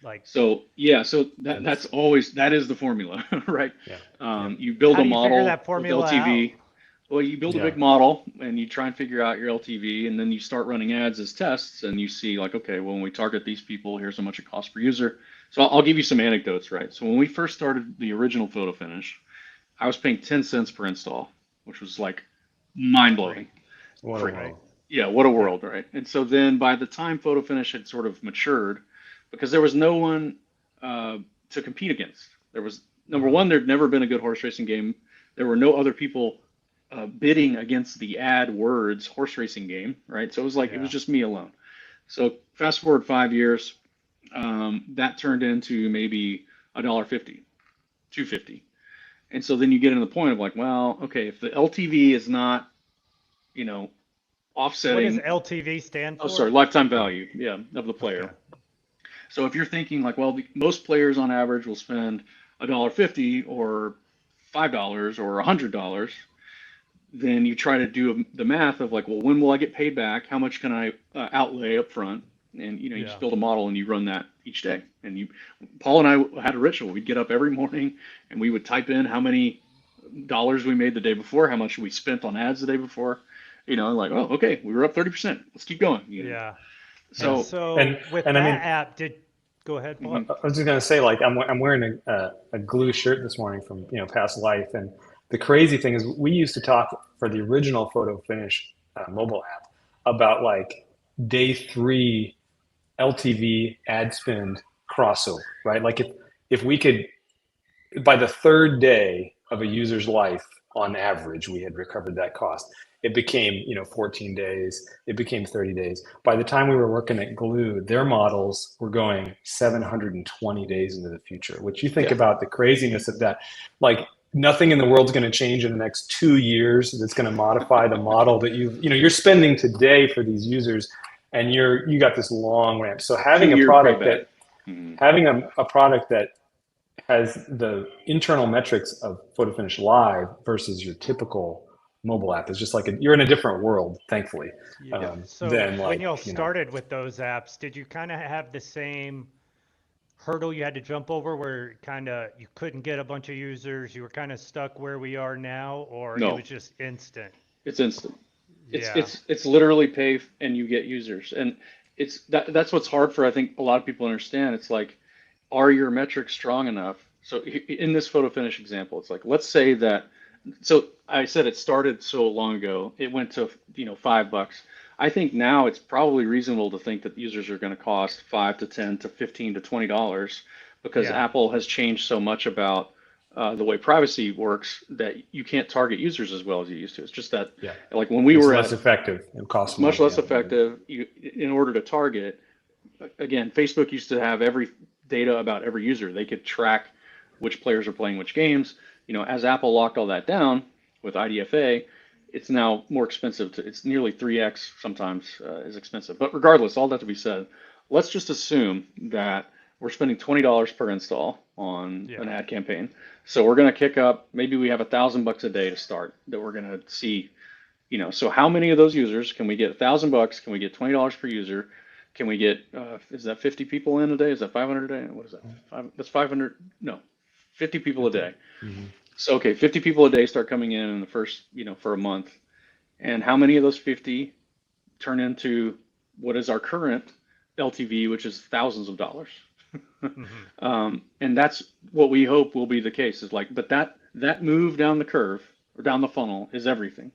Like So yeah, so that's That's always that is the formula, right? yeah, yeah, You build how a do you figure model that with formula out? LTV. Well, you build a yeah. big model and you try and figure out your LTV, and then you start running ads as tests, and you see like, okay, well, when we target these people, here's how much it costs per user. So I'll give you some anecdotes, right? So when we first started the original photo finish, I was paying 10 cents per install, which was like mind blowing. Free, What a Free. right? world. Yeah, what a Yeah. world, right? And so then by the time photo finish had sort of matured, because there was no one uh, to compete against. There was number Uh-huh. one, there'd never been a good horse racing game. There were no other people bidding against the ad words horse racing game, right? So it was like it was Yeah. just me alone. So fast forward 5 years, that turned into maybe $1.50, 2.50, and so then you get into the point of like, well, okay, if the LTV is not, you know, What does offsetting, LTV stand oh, sorry, for? lifetime value, yeah, of the Okay. player. So if you're thinking like, well, most players on average will spend $1.50 or $5 or $100, then you try to do the math of like, well, when will I get paid back? How much can I outlay up front? And you just Yeah. build a model and you run that each day. And Paul and I had a ritual. We'd get up every morning and we would type in how many dollars we made the day before, how much we spent on ads the day before. Like, oh, okay, we were up 30%. Let's keep going. Yeah. And Yeah. So, And so with and I that mean, app, go ahead, I Paul. mhm. was just gonna say, like, I'm wearing a glue shirt this morning from past life, and the crazy thing is, we used to talk for the original photo finish mobile app about like day 3 LTV ad spend crossover, right? Like if we could, by the third day of a user's life, on average, we had recovered that cost. It became, 14 days. It became 30 days. By the time we were working at Glue, their models were going 720 days into the future, which you think Yeah, about the craziness of that. Like nothing in the world's going to change in the next 2 years that's going to modify the model that you're spending today for these users, and you got this long ramp. So having a 2 year product payback. that Mhm. having a product that has the internal metrics of photo finish live versus your typical mobile app is just like you're in a different world, thankfully, Yeah. Yeah. So than when like y'all started with those apps, did you kind of have the same hurdle you had to jump over where kind of you couldn't get a bunch of users, you were kind of stuck where we are now, or it No, was just instant? it's instant. It's Yeah. it's it's literally pay and you get users, and that's what's hard for I think a lot of people to understand. It's like, are your metrics strong enough? So in this photo finish example, it's like let's say that. So I said it started so long ago. It went to $5. I think now it's probably reasonable to think that users are going to cost 5 to 10 to 15 to $20 because Yeah. Apple has changed so much about the way privacy works, that you can't target users as well as you used to. It's just that, Yeah. like when we It's were less at, effective. It costs it's much money. less Yeah. effective. In order to target, again, Facebook used to have every data about every user. They could track which players are playing which games. As Apple locked all that down with IDFA, it's now more expensive it's nearly 3x sometimes is expensive. But regardless, all that to be said, let's just assume that we're spending $20 per install on an Yeah. ad campaign. So we're going to kick up, maybe we have $1,000 a day to start that we're going to see. So how many of those users can we get? $1,000? Can we get $20 per user? Can we get, is that 50 people in a day? Is that 500 a day? What is that? That's 500. No, 50 people a day. Mm-hmm. So, okay, 50 people a day start coming in the first, for a month. And how many of those 50 turn into what is our current LTV, which is thousands of dollars? Hmm. And that's what we hope will be the case, is like, but that move down the curve or down the funnel is everything.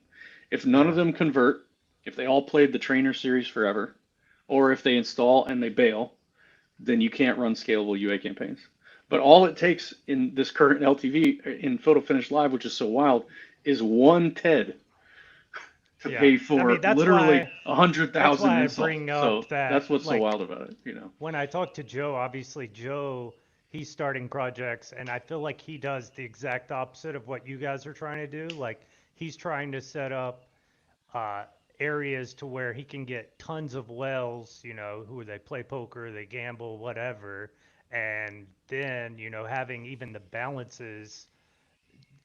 If none of Yeah. them convert, if they all played the trainer series forever, or if they install and they bail, then you can't run scalable UA campaigns. But all it takes in this current LTV in Photo Finish Live, which is so wild, is one TED to Yeah. pay I mean, for literally that's 100,000 why I installs. bring So up that, that's what's so like, wild about it. when I talk to Joe, obviously Joe, he's starting projects, and I feel like he does the exact opposite of what you guys are trying to do. Like, he's trying to set up uh, areas to where he can get tons of whales, who they play poker, they gamble, whatever, and then, having even the balances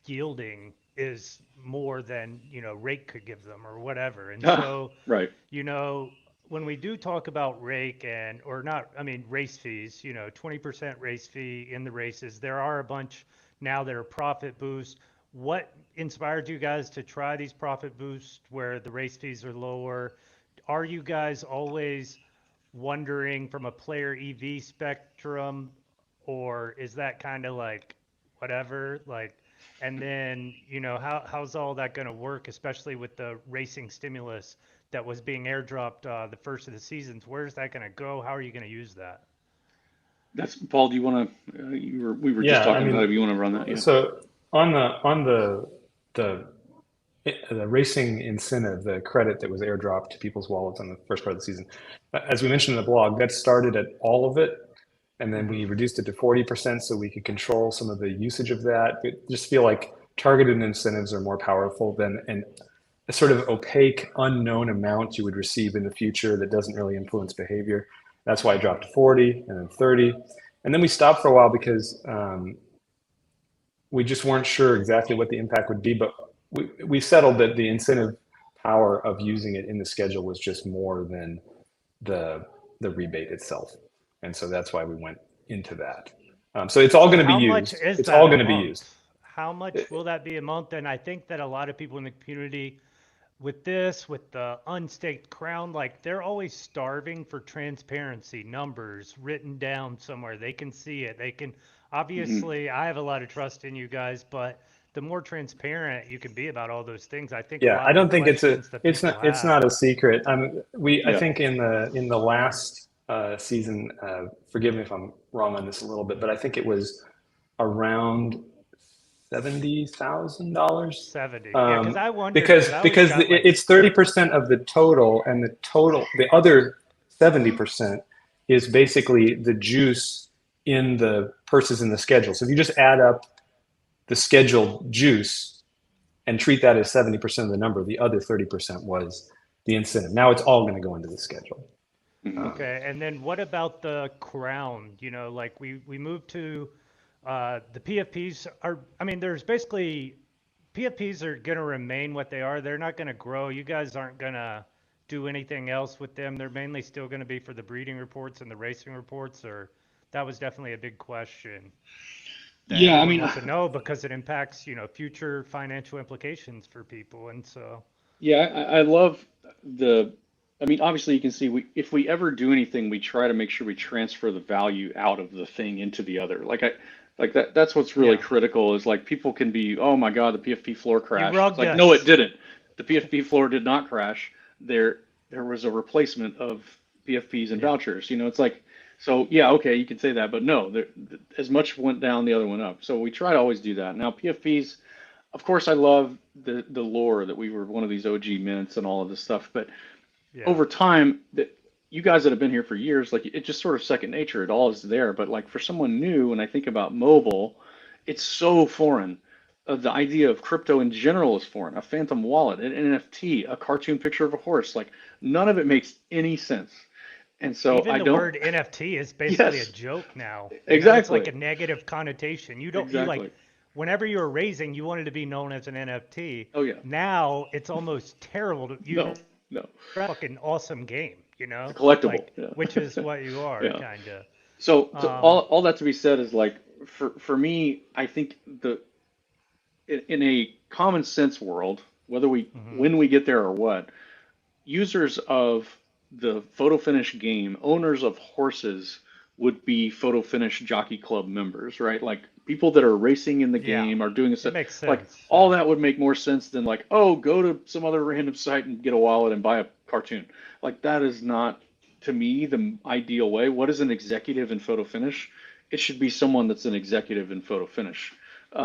yielding is more than, rate could give them or whatever. And Ah, so, right. you know, when we do talk about rake and, or not, I mean, race fees, 20% race fee in the races, there are a bunch now that are profit boost. What inspired you guys to try these profit boosts where the race fees are lower? Are you guys always wondering from a player EV spectrum, or is that kind of like whatever? Like, and then, how's all that going to work, especially with the racing stimulus that was being airdropped the first of the seasons? Where's that going to go? How are you going to use that? That's Paul. Do you want to? We were just Yeah. I talking about it. mean, If you want to run that, yeah. so on the the racing incentive, the credit that was airdropped to people's wallets on the first part of the season, as we mentioned in the blog, that started at all of it, and then Hmm. we reduced it to 40% so we could control some of the usage of that. But just feel like targeted incentives are more powerful than a sort of opaque, unknown amount you would receive in the future that doesn't really influence behavior. That's why I dropped to 40 and then 30. And then we stopped for a while because we just weren't sure exactly what the impact would be, but we settled that the incentive power of using it in the schedule was just more than the the rebate itself, and so that's why we went into that. So it's all So going to be how much used. is It's all that a going to be used. month? How much will that be a month? And I think that a lot of people in the community with this, with the unstaked crown, like they're always starving for transparency, numbers written down somewhere. They can see it. They can, Hmm. obviously, I have a lot of trust in you guys, but the more transparent you can be about all those things, I think a Yeah, lot I of the don't think questions that people it's have. not a secret. I Yeah. think in the last season, forgive me if I'm wrong on this a little bit, but I think it was around $70,000, 70. Yeah, because I wondered, because I always because got like, it's 30% of the total, and the other 70% is basically the juice in the purses in the schedule. So if you just add up the scheduled juice and treat that as 70% of the number, the other 30% was the incentive. Now it's all going to go into the schedule. Hmm. Um, okay, and then what about the crown? Like we moved to the PFPs are, I mean, there's basically PFPs are going to remain what they are. They're not going to grow. You guys aren't going to do anything else with them. They're mainly still going to be for the breeding reports and the racing reports, or that was definitely a big question that Yeah. I everyone mean, wants to know because it impacts, future financial implications for people. And so, yeah. I love the. I mean, obviously, you can see if we ever do anything, we try to make sure we transfer the value out of the thing into the other. Like that. That's what's really yeah, critical. Is like people can be, oh my God, the PFP floor you crashed. It's rugged like, no, it us. didn't. The PFP floor did not crash. There was a replacement of PFPs and Yeah. vouchers. It's like So yeah, okay, you can say that, but no, as much went down, the other went up. So we try to always do that. Now PFPs, of course, I love the lore that we were one of these OG mints and all of this stuff, but Yeah. over time, that you guys that have been here for years, like it's just sort of second nature. It all is there. But like for someone new, when I think about mobile, it's so foreign. The idea of crypto in general is foreign. A phantom wallet, an NFT, a cartoon picture of a horse, like none of it makes any sense. And so Even I the don't. word NFT is basically a Yes, joke now. You know, it's like exactly, a negative connotation. You like, exactly. whenever you were raising, you wanted to be known as an NFT. Oh yeah, Now it's almost terrible to no, you no. a fucking awesome game, you It's a know? collectible. Like, which is Yeah, what you are, yeah. kind of. So Um, all that to be said is like for me, I think the in a common sense world, whether we mhm. when we get there or what, users of the photo finish game, owners of horses would be photo finish jockey club members, right? Like people that are racing in the Yeah, game are doing a it set makes like sense. all that would make more sense than like, oh, go to some other random site and get a wallet and buy a cartoon. Like that is not to me the ideal way. What is an executive in photo finish? It should be someone that's an executive in photo finish.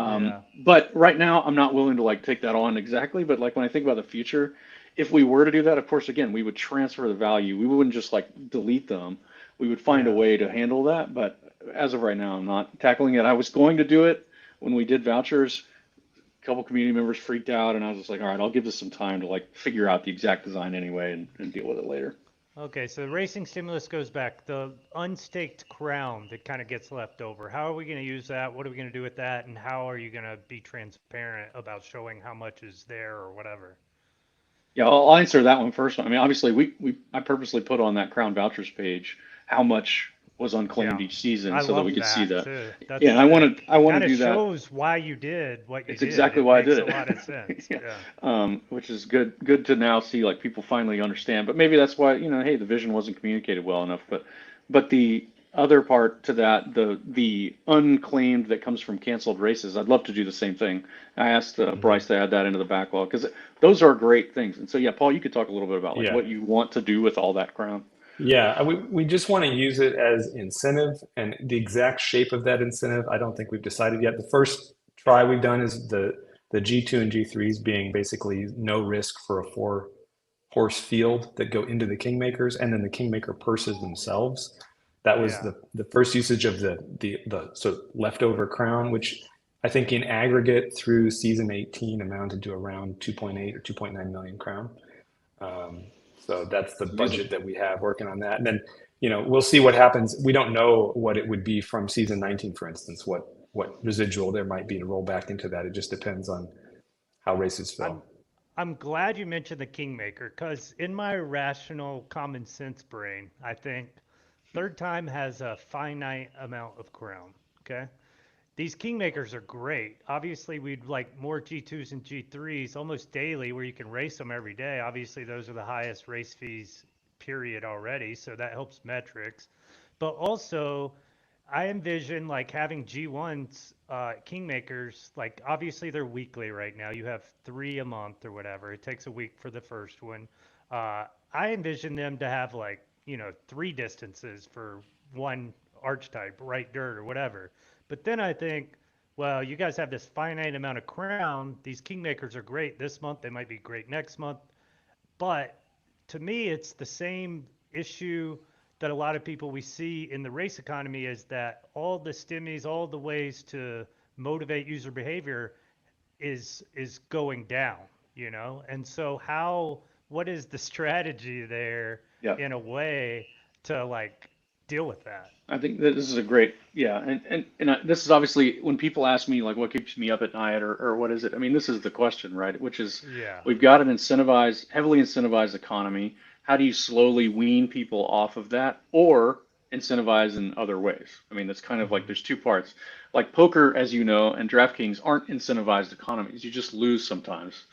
Yeah. But right now, I'm not willing to like take that on exactly. But like when I think about the future, if we were to do that, of course, again, we would transfer the value. We wouldn't just like delete them. We would find a Yeah. way to handle that. But as of right now, I'm not tackling it. I was going to do it when we did vouchers. A couple community members freaked out, and I was just like, all right, I'll give this some time to like figure out the exact design anyway and deal with it later. Okay, so the racing stimulus goes back. The unstaked crown that kind of gets left over. How are we going to use that? What are we going to do with that? And how are you going to be transparent about showing how much is there or whatever? Yeah, I'll answer that one first. I mean, obviously, I purposely put on that Crown Vouchers page how much was unclaimed Yeah, each season I so that we love could see that that. too. Yeah, That's and it. I It want to kind of do that. shows why you did what you It's did. exactly It why I makes did a lot of it. sense. Yeah. Yeah. Which is good to now see like people finally understand. But maybe that's why, hey, the vision wasn't communicated well enough. But the other part to that, the unclaimed that comes from canceled races, I'd love to do the same thing. I asked Hmm. Bryce to add that into the backlog because those are great things. And so yeah, Paul, you could talk a little bit about like Yeah. what you want to do with all that crown. Yeah, we just want to use it as incentive, and the exact shape of that incentive, I don't think we've decided yet. The first try we've done is the G2 and G3s being basically no risk for a four horse field that go into the Kingmakers, and then the Kingmaker purses themselves. That was Yeah. the first usage of the so leftover crown, which I think in aggregate through season 18 amounted to around 2.8 or 2.9 million crown. Um, so that's the It's amazing. budget that we have working on that. And then, we'll see what happens. We don't know what it would be from season 19, for instance, what residual there might be to roll back into that. It just depends on how races I'm fill. I'm glad you mentioned the Kingmaker because in my rational common sense brain, I think third time has a finite amount of crown. Okay. These Kingmakers are great. Obviously, we'd like more G2s and G3s almost daily where you can race them every day. Obviously, those are the highest race fees, period, already. So that helps metrics. But also, I envision like having G1s, Kingmakers, like obviously they're weekly right now. You have three a month or whatever. It takes a week for the first one. I envision them to have like, three distances for one archetype, right dirt or whatever. But then I think, well, you guys have this finite amount of crown. These Kingmakers are great this month. They might be great next month. But to me, it's the same issue that a lot of people we see in the race economy is that all the stimmies, all the ways to motivate user behavior is going down, And so what is the strategy there Yeah. in a way to like deal with that? I think that this is a great, yeah, and this is obviously when people ask me like what keeps me up at night or what is it? I mean, this is the question, right? Which is Yeah. we've got an incentivized, heavily incentivized economy. How do you slowly wean people off of that or incentivize in other ways? I mean, that's kind of like Hmm. there's two parts. Like poker, as you know, and DraftKings aren't incentivized economies. You just lose sometimes,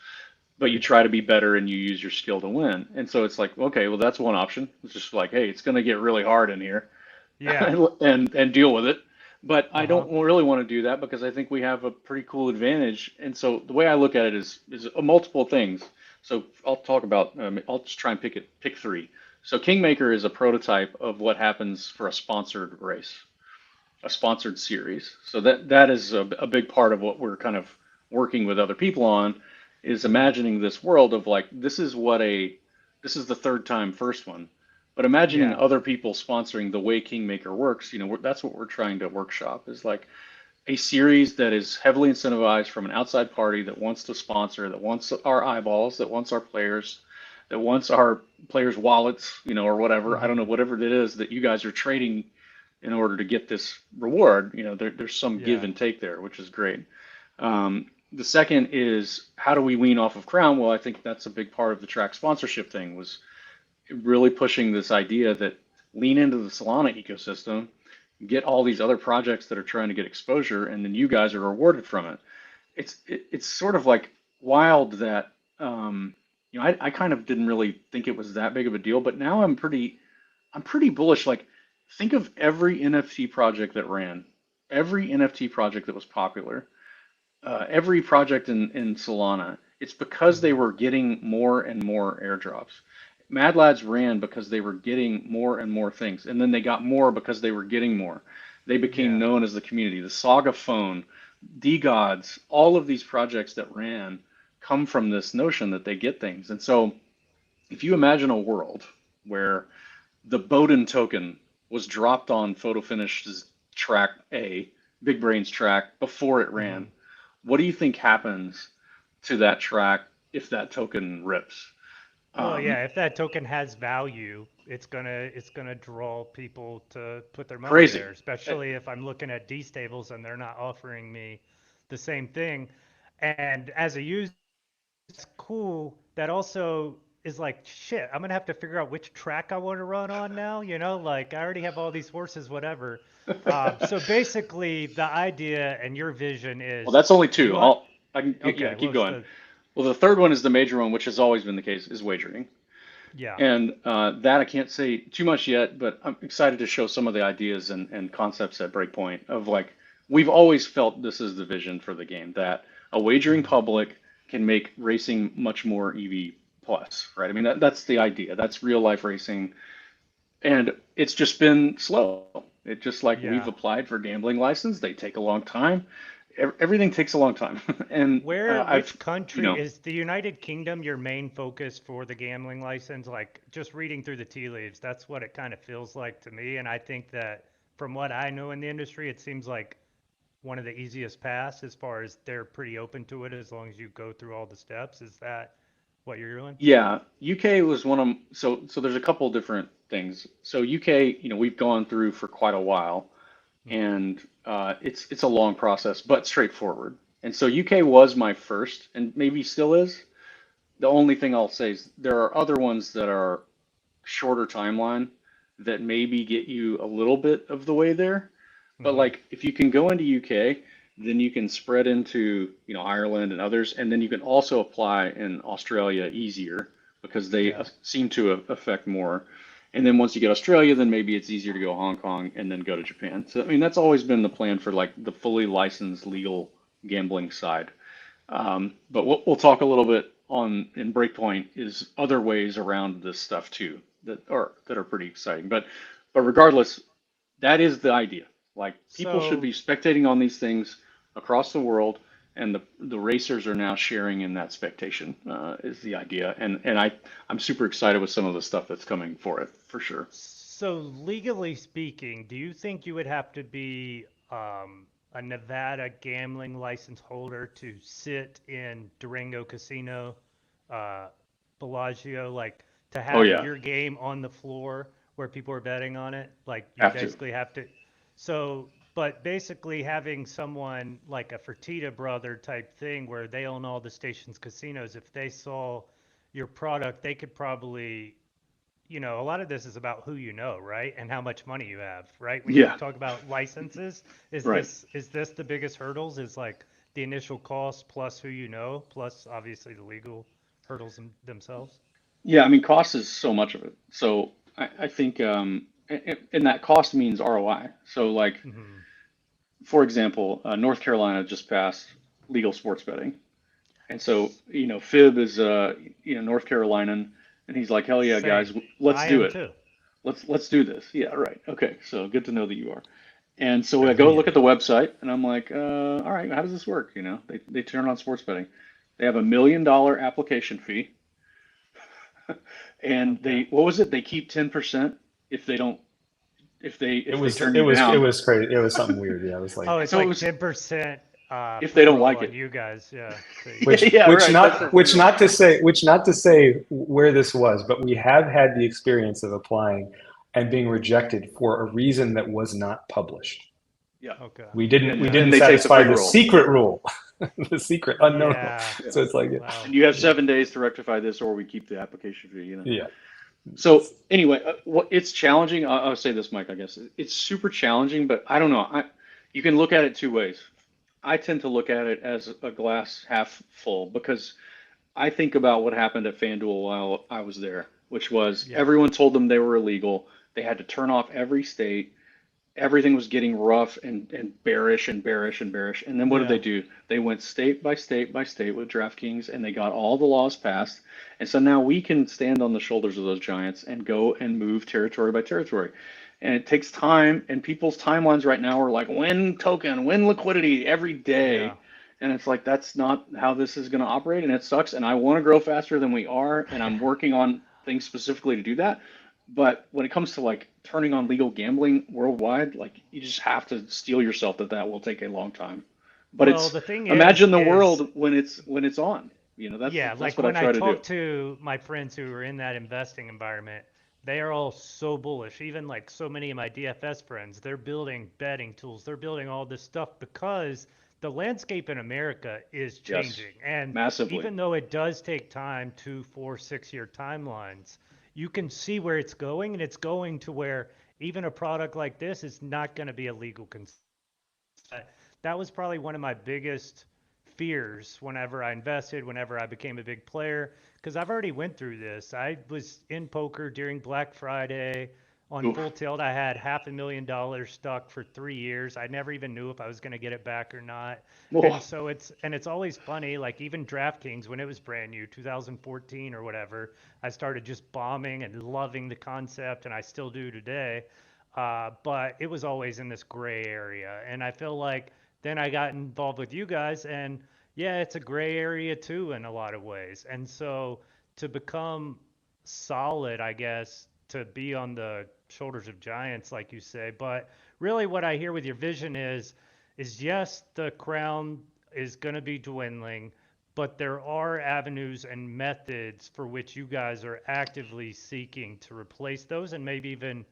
but you try to be better and you use your skill to win. And so it's like, okay, well, that's one option. It's just like, hey, it's going to get really hard in here Yeah. and deal with it. But I Uh-huh. don't really want to do that because I think we have a pretty cool advantage. And so the way I look at it is multiple things. So I'll talk about I'll just try and pick three. So Kingmaker is a prototype of what happens for a sponsored race, a sponsored series. So that is a big part of what we're kind of working with other people on, is Hmm. imagining this world of like this is the third time first one, but imagining Yeah. other people sponsoring the way Kingmaker works. That's what we're trying to workshop, is like a series that is heavily incentivized from an outside party that wants to sponsor, that wants our eyeballs, that wants our players, that wants our players' wallets, or whatever. I don't know, Hmm. whatever it is that you guys are trading in order to get this reward. There's some give Yeah. and take there, which is great. The second is, how do we wean off of Crown? Well, I think that's a big part of the track sponsorship thing, was really pushing this idea that lean into the Solana ecosystem, get all these other projects that are trying to get exposure, and then you guys are rewarded from it. It's sort of like wild that I kind of didn't really think it was that big of a deal, but now I'm pretty bullish. Like, think of every NFT project that ran, every NFT project that was popular, every project in Solana. It's because they Hmm. were getting more and more airdrops. Mad Lads ran because they were getting more and more things, and then they got more because they were getting more. They became Yeah. known as the community. The Saga Phone, D Gods, all of these projects that ran come from this notion that they get things. And so, if you imagine a world where the Bowden token was dropped on Photo Finish's track A, Big Brain's track, before it ran, Hmm. what do you think happens to that track if that token rips? Well, Um, yeah, if that token has value, it's gonna draw people to put their money Crazy. there, especially if I'm looking at D stables and they're not offering me the same thing. And as a user, it's cool. That also is like, shit, I'm gonna have to figure out which track I want to run on now, like I already have all these horses, whatever. So basically the idea and your vision Well, is that's only two. you are Yeah, okay, keep what's going. the Well, the third one is the major one, which has always been the case, is wagering. yeah. And that I can't say too much yet, but I'm excited to show some of the ideas and concepts at Breakpoint of like, we've always felt this is the vision for the game, that a wagering Mhm. public can make racing much more EV plus, right? I mean, that's the idea. That's real life racing. And it's just been slow. It just like we've Yeah. applied for gambling license, they take a long time. Everything takes a long time. And Which you country know, is the United Kingdom your main focus for the gambling license? Like just reading through the tea leaves, that's what it kind of feels like to me. And I think that from what I know in the industry, it seems like one of the easiest paths as far as they're pretty open to it as long as you go through all the steps. Is that what you're doing? Yeah, UK was one of them. So there's a couple different things. So UK, we've gone through for quite a while, Hmm. and it's a long process, but straightforward. And so UK was my first, and maybe still is. The only thing I'll say is there are other ones that are shorter timeline that maybe get you a little bit of the way there. But Hmm. like, if you can go into UK, then you can spread into, Ireland and others, and then you can also apply in Australia easier because they Yeah. seem to affect more. And then once you get Australia, then maybe it's easier to go Hong Kong and then go to Japan. So I mean, that's always been the plan for like the fully licensed legal gambling side. But what we'll talk a little bit on in Breakpoint is other ways around this stuff too that are pretty exciting. But regardless, that is the idea. Like, people should So be spectating on these things across the world, and the racers are now sharing in that spectation, is the idea. And I'm super excited with some of the stuff that's coming for it for sure. So legally speaking, do you think you would have to be a Nevada gambling license holder to sit in Durango Casino, uh, Bellagio, like to Oh have yeah, your game on the floor where people are betting on it? Like you have to. basically have to. So, but basically having someone like a Fertitta brother type thing where they own all the station's casinos, if they saw your product, they could probably a lot of this is about who you know, right? And how much money you have, right? When you Yeah, talk about licenses, is right. this is this the biggest hurdles? Is like the initial cost plus who you know, plus obviously the legal hurdles themselves? Yeah, I mean, cost is so much of it. So I think, and that cost means ROI. So like, Hmm. for example, North Carolina just passed legal sports betting. And so, FIB is, North Carolinian. And he's like, hell yeah, guys, Same. let's I do am it. too. Let's do this. Yeah, right. Okay, so good to know that you are. And so I go look at Agreed. the website, and I'm like, all right, how does this work? You know, they turn on sports betting. They have $1 million application fee, and Okay. they what was it? They keep 10% if they don't It if they was turn it you was it down. was crazy. It was something weird. Yeah, it was like Oh, And it's so it like was 10% if they don't pre-roll like on it. you guys. Yeah. So Yeah, which yeah, which right. That's not their which pre-roll. not to say which not to say where this was, but we have had the experience of applying and being rejected for a reason that was not published. Yeah, okay. We and then didn't they take the satisfy free the roll. secret rule, the secret unknown rule. Yeah. Yeah, So it's like Wow. and you have yeah, 7 days to rectify this, or we keep the application fee. You know. yeah. So anyway, what it's challenging. I'll say this, Mike. I guess it's super challenging, but I don't know. You can look at it two ways. I tend to look at it as a glass half full because I think about what happened at FanDuel while I was there, which was Yeah. everyone told them they were illegal. They had to turn off every state. Everything was getting rough and bearish and bearish and bearish. And then what did they Yeah. do? They went state by state by state with DraftKings and they got all the laws passed. And so now we can stand on the shoulders of those giants and go and move territory by territory. And it takes time, and people's timelines right now are like win token, win liquidity every Yeah. day. And it's like that's not how this is going to operate, and it sucks. And I want to grow faster than we are, and I'm working on things specifically to do that. But when it comes to like turning on legal gambling worldwide, like you just have to steel yourself that that will take a long time. But Well, it's the thing imagine the is world when it's on. You know, yeah, that's like what I when I try to do. talk to my friends who are in that investing environment, they are all so bullish. Even like so many of my DFS friends, they're building betting tools, they're building all this stuff because the landscape in America is Yes, changing. And massively. even though it does take time, 2, 4, 6 year timelines, you can see where it's going, and it's going to where even a product like this is not going to be a legal that was probably one of my biggest fears whenever I invested, whenever I became a big player, because I've already went through this. I was in poker during Black Friday on Oof. Full Tilt. I had $500,000 stuck for 3 years. I never even knew if I was going to get it back or not. And Oh, so it's always funny, like even DraftKings when it was brand new, 2014 or whatever, I started just bombing and loving the concept, and I still do today. But it was always in this gray area. And I feel like then I got involved with you guys, and yeah, it's a gray area too in a lot of ways. And so to become solid, I guess, to be on the shoulders of giants, like you say. But really, what I hear with your vision is yes, the crown is going to be dwindling, but there are avenues and methods for which you guys are actively seeking to replace those and maybe even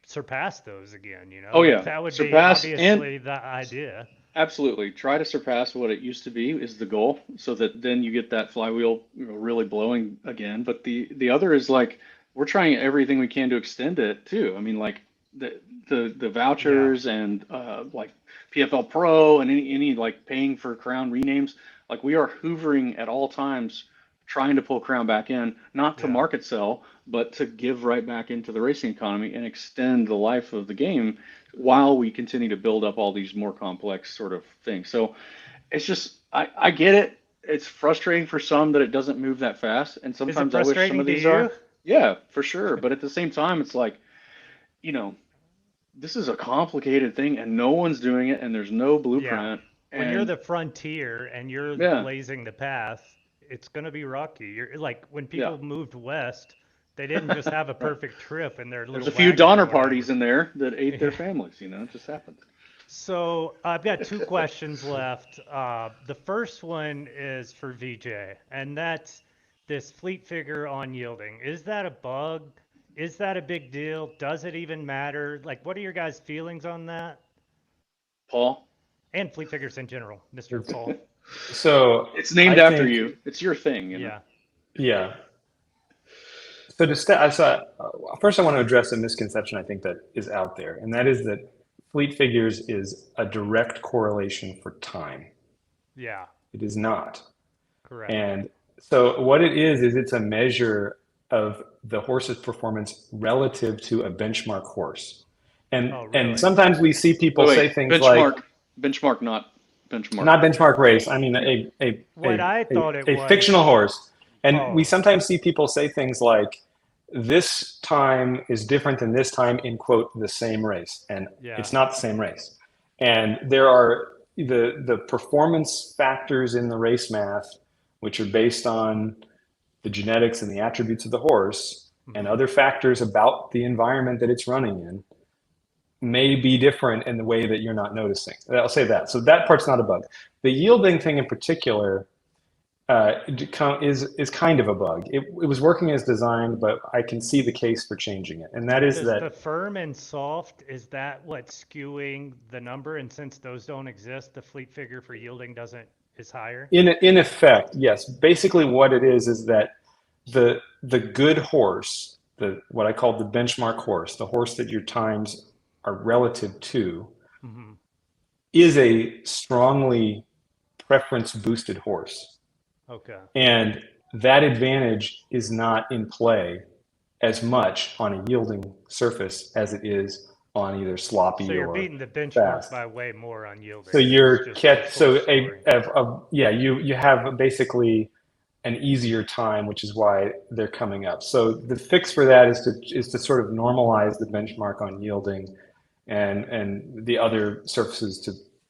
surpass those again, oh like yeah, that would be surpass and obviously the idea. absolutely try to surpass what it used to be is the goal, so that then you get that flywheel really blowing again. But the other is like we're trying everything we can to extend it too. I mean, like the Yeah. vouchers and like PFL Pro and any like paying for crown renames. Like we are hoovering at all times, trying to pull crown back in, not to Yeah. market sell, but to give right back into the racing economy and extend the life of the game while we continue to build up all these more complex sort of things. So it's just, I get it. It's frustrating for some that it doesn't move that fast. And Is it sometimes I wish some frustrating of to these you? are. Yeah, for sure. But at the same time, it's like, you know, this is a complicated thing and no one's doing it and there's no Yeah. blueprint. When you're And the frontier and you're yeah, blazing the path, it's going to be rocky. You're like when yeah. people moved west, they didn't just have a Right. perfect trip in their There's little a few wagon or Donner whatever. parties in there that ate their Yeah. families, it just happens. So I've got two questions left. The first one is for VJ, and that's this fleet figure on yielding. Is that a bug? Is that a big deal? Does it even matter? Like, what are your guys' feelings on that? Paul, And fleet figures in general, Mr. Paul. So it's I named after think, you. It's your thing. Yeah. yeah. So first, I want to address a misconception I think that is out there, and that is that fleet figures is a direct correlation for time. Yeah. It is not. Correct. And so what it is it's a measure of the horse's performance relative to a benchmark horse. Oh, And really? sometimes we see people Wait, say wait. things like, Benchmark, not benchmark. not benchmark race. I mean, What I thought it a fictional was, horse. And we Oh, sometimes see people say things like, this time is different than this time in quote the same race, and yeah. it's not the same race. And there are the performance factors in the race math, which are based on the genetics and the attributes of the horse, and Hmm. other factors about the environment that it's running in, may be different in the way that you're not noticing. I'll say that. So that part's not a bug. The yielding thing in particular is kind of a bug. It was working as designed, but I can see the case for changing it, and that is Does the that firm and soft, is that what's skewing the number? And since those don't exist, the fleet figure for yielding doesn't is higher? in effect, yes. Basically, what it is that the good horse, the what I call the benchmark horse, the horse that your times are relative to, Hmm. is a strongly preference boosted horse. Okay. And that advantage is not in play as much on a yielding surface as it is on either So sloppy you're or beating the benchmark fast. by way more on So yielding. It's you're just a catch full so story. yeah, you have basically an easier time, which is why they're coming up. So the fix for that is to sort of normalize the benchmark on yielding, and the other surfaces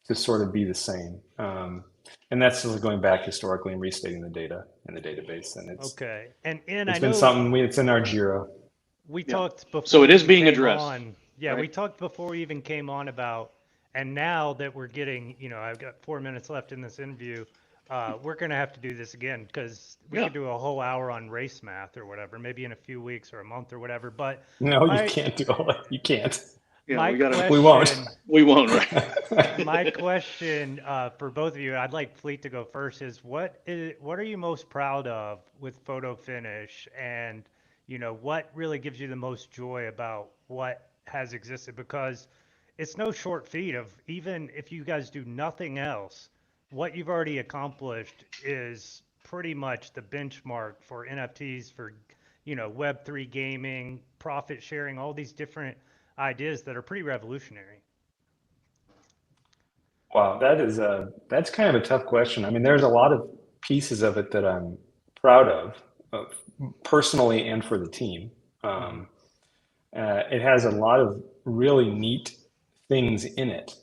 to sort of be the same. And that's just going back historically and restating the data in the database. And Okay. And I it's been know something it's in our JIRA. we Yeah. talked So before it we is even being came addressed, on. Yeah, we right? talked before we even came on about, and now that we're getting, I've got 4 minutes left in this interview, we're going to have to do this again because we Yeah. could do a whole hour on race math or whatever, maybe in a few weeks or a month or whatever. But No, you my can't do all that. You can't. Yeah, my We won't. question, we won't, right? my question for both of you, I'd like Fleet to go first, is what are you most proud of with photo finish, and what really gives you the most joy about what has existed? Because it's no short feat of, even if you guys do nothing else, what you've already accomplished is pretty much the benchmark for NFTs, for Web3 gaming, profit sharing, all these different ideas that are pretty revolutionary. Wow, that's kind of a tough question. I mean, there's a lot of pieces of it that I'm proud of personally and for the team. Hmm. Um, it has a lot of really neat things in it.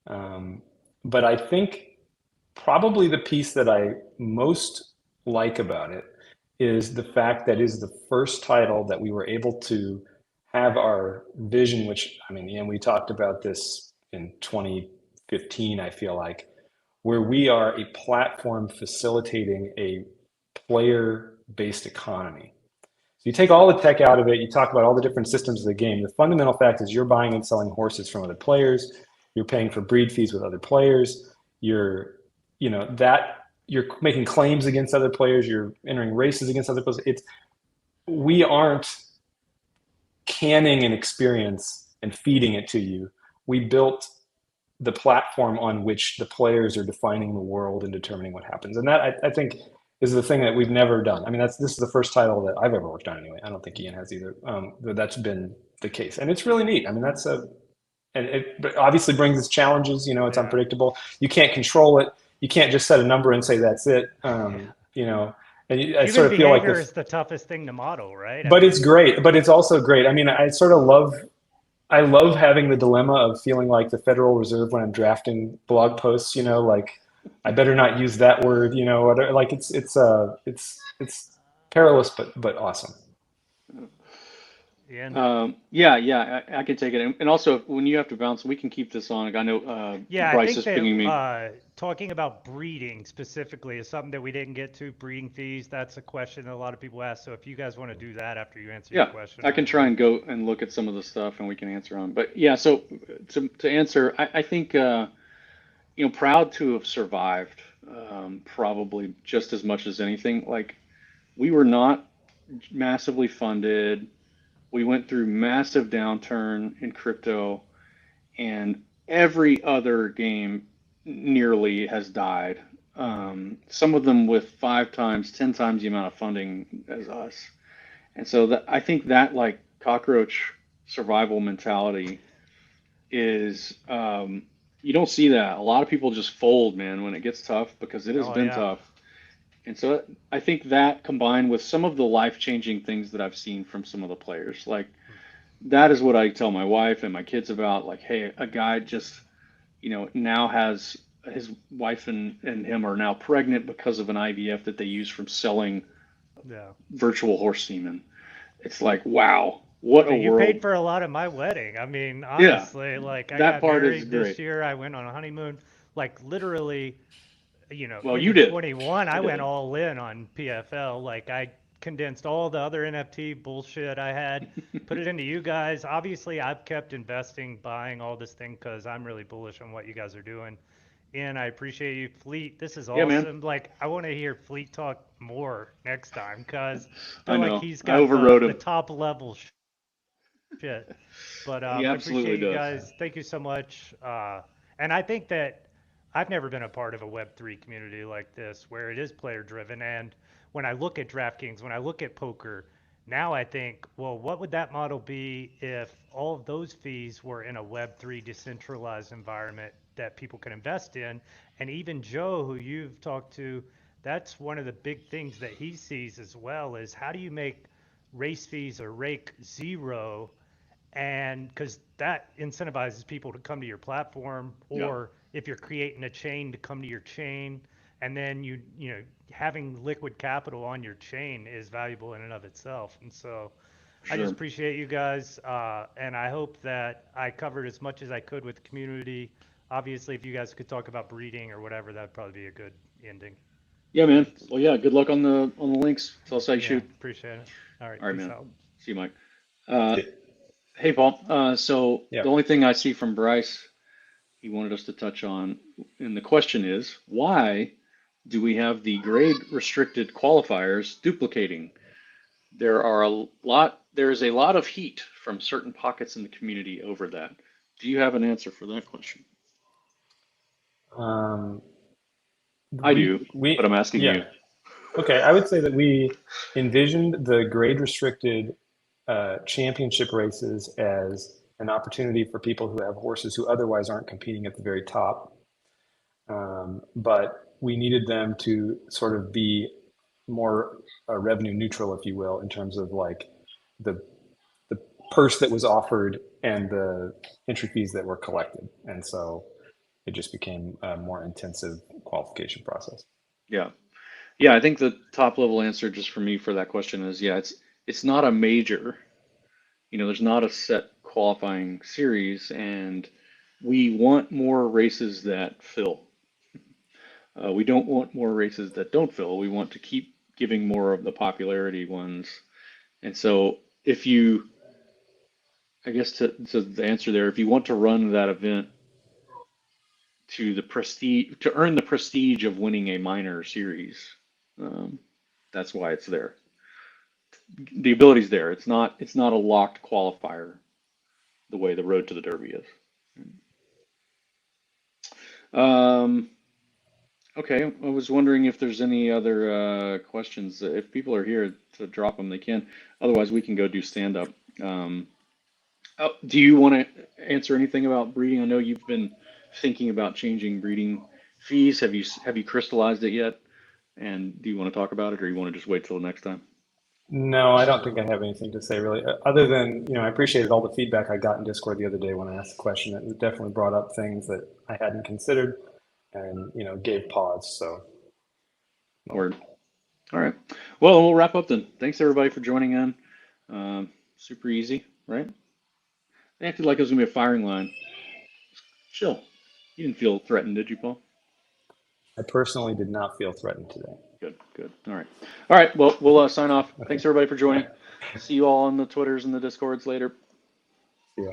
Um, but I think probably the piece that I most like about it is the fact that is the first title that we were able to have our vision, which I mean, and we talked about this in 2015, I feel like, where we are a platform facilitating a player-based economy. So you take all the tech out of it, you talk about all the different systems of the game. The fundamental fact is you're buying and selling horses from other players, you're paying for breed fees with other players, you're, that you're making claims against other players, you're entering races against other players. We aren't canning an experience and feeding it to you. We built the platform on which the players are defining the world and determining what happens. And that I think is the thing that we've never done. I mean, this is the first title that I've ever worked on anyway. I don't think Ian has either, but that's been the case, and it's really neat. I mean, and it obviously brings its challenges. It's Yeah. unpredictable. You can't control it. You can't just set a number and say that's it. Yeah. I Human sort of feel like behavior is the toughest thing to model, right? I but it's mean, great. But it's also great. I mean, I love having the dilemma of feeling like the Federal Reserve when I'm drafting blog posts. Like I better not use that word. Like it's perilous, but awesome. Ian. Yeah, I can take it. And also, when you have to bounce, we can keep this on. Like, I know Yeah, I Bryce think is that pinging me. talking about breeding specifically is something that we didn't get to. Breeding fees, that's a question that a lot of people ask. So if you guys want to do that after you answer your Yeah, question, I that'd can be try great. and go and look at some of the stuff, and we can answer on. But yeah, so to answer, I think proud to have survived, probably just as much as anything. Like, we were not massively funded. We went through massive downturn in crypto, and every other game nearly has died. Hmm. Some of them with 5 times, 10 times the amount of funding as us. And so I think that, like, cockroach survival mentality is, you don't see that. A lot of people just fold, man, when it gets tough, because it has Oh been yeah. tough. And so I think that combined with some of the life-changing things that I've seen from some of the players, like that is what I tell my wife and my kids about. Like, hey, a guy just, now has his wife and him are now pregnant because of an IVF that they use from selling Yeah. virtual horse semen. It's like, wow, what a But you paid world. for a lot of my wedding. I mean, Yeah, honestly, like I that got part is married this great. year. I went on a honeymoon. Like literally, Well, you into did. 21, I I went did. all in on PFL. Like I condensed all the other NFT bullshit I had, put it into you guys. Obviously, I've kept investing, buying all this thing because I'm really bullish on what you guys are doing. And I appreciate you, Fleet. This is Yeah, man. awesome. Like I want to hear Fleet talk more next time because I I feel like know. he's I got overrode the him. top level shit. But He I absolutely appreciate you does. guys. Thank you so much. And I think that I've never been a part of a Web3 community like this where it is player driven. And when I look at DraftKings, when I look at poker, now I think, well, what would that model be if all of those fees were in a Web3 decentralized environment that people can invest in? And even Joe, who you've talked to, that's one of the big things that he sees as well is how do you make race fees or rake zero, and because that incentivizes people to come to your platform, Yeah, or if you're creating a chain, to come to your chain. And then having liquid capital on your chain is valuable in and of itself. And so I just sure. appreciate you guys, and I hope that I covered as much as I could with the community. Obviously, if you guys could talk about breeding or whatever, that'd probably be a good ending. Yeah, man. Thanks. Well, yeah. Good luck on the links. Tell us how you Yeah, shoot. appreciate it. All right, All right, peace man. out. See you, Mike. Uh, Yeah. hey, Paul. So Yeah. the only thing I see from Bryce, he wanted us to touch on, and the question is, why do we have the grade restricted qualifiers duplicating? There is a lot of heat from certain pockets in the community over that. Do you have an answer for that question? Um, I do, but I'm asking yeah. you. Okay. I would say that we envisioned the grade restricted championship races as an opportunity for people who have horses who otherwise aren't competing at the very top. But we needed them to sort of be more revenue neutral, if you will, in terms of like the the purse that was offered and the entry fees that were collected, and so it just became a more intensive qualification process. Yeah. Yeah, I think the top level answer just for me for that question is yeah, it's not a major. There's not a set qualifying series, and we want more races that fill. We don't want more races that don't fill. We want to keep giving more of the popularity ones. And so, if you, I guess to the answer there, if you want to run that event to earn the prestige of winning a minor series, um, that's why it's there. The ability's there. It's not a locked qualifier the way the road to the Derby is. Um, okay, I was wondering if there's any other questions. If people are here to drop them, they can. Otherwise, we can go do stand up. Um, do you want to answer anything about breeding? I know you've been thinking about changing breeding fees. Have you crystallized it yet? And do you want to talk about it, or you want to just wait till next time? No, I don't think I have anything to say really, other than, I appreciated all the feedback I got in Discord the other day when I asked the question. It definitely brought up things that I hadn't considered and, gave pause. So, no. Word. All right. Well, we'll wrap up then. Thanks everybody for joining in. Super easy, right? They acted like it was gonna be a firing line. Chill. You didn't feel threatened, did you, Paul? I personally did not feel threatened today. Good, good. All right. All right. Well, we'll sign off. Okay. Thanks everybody for joining. See you all on the Twitters and the Discords later. See ya.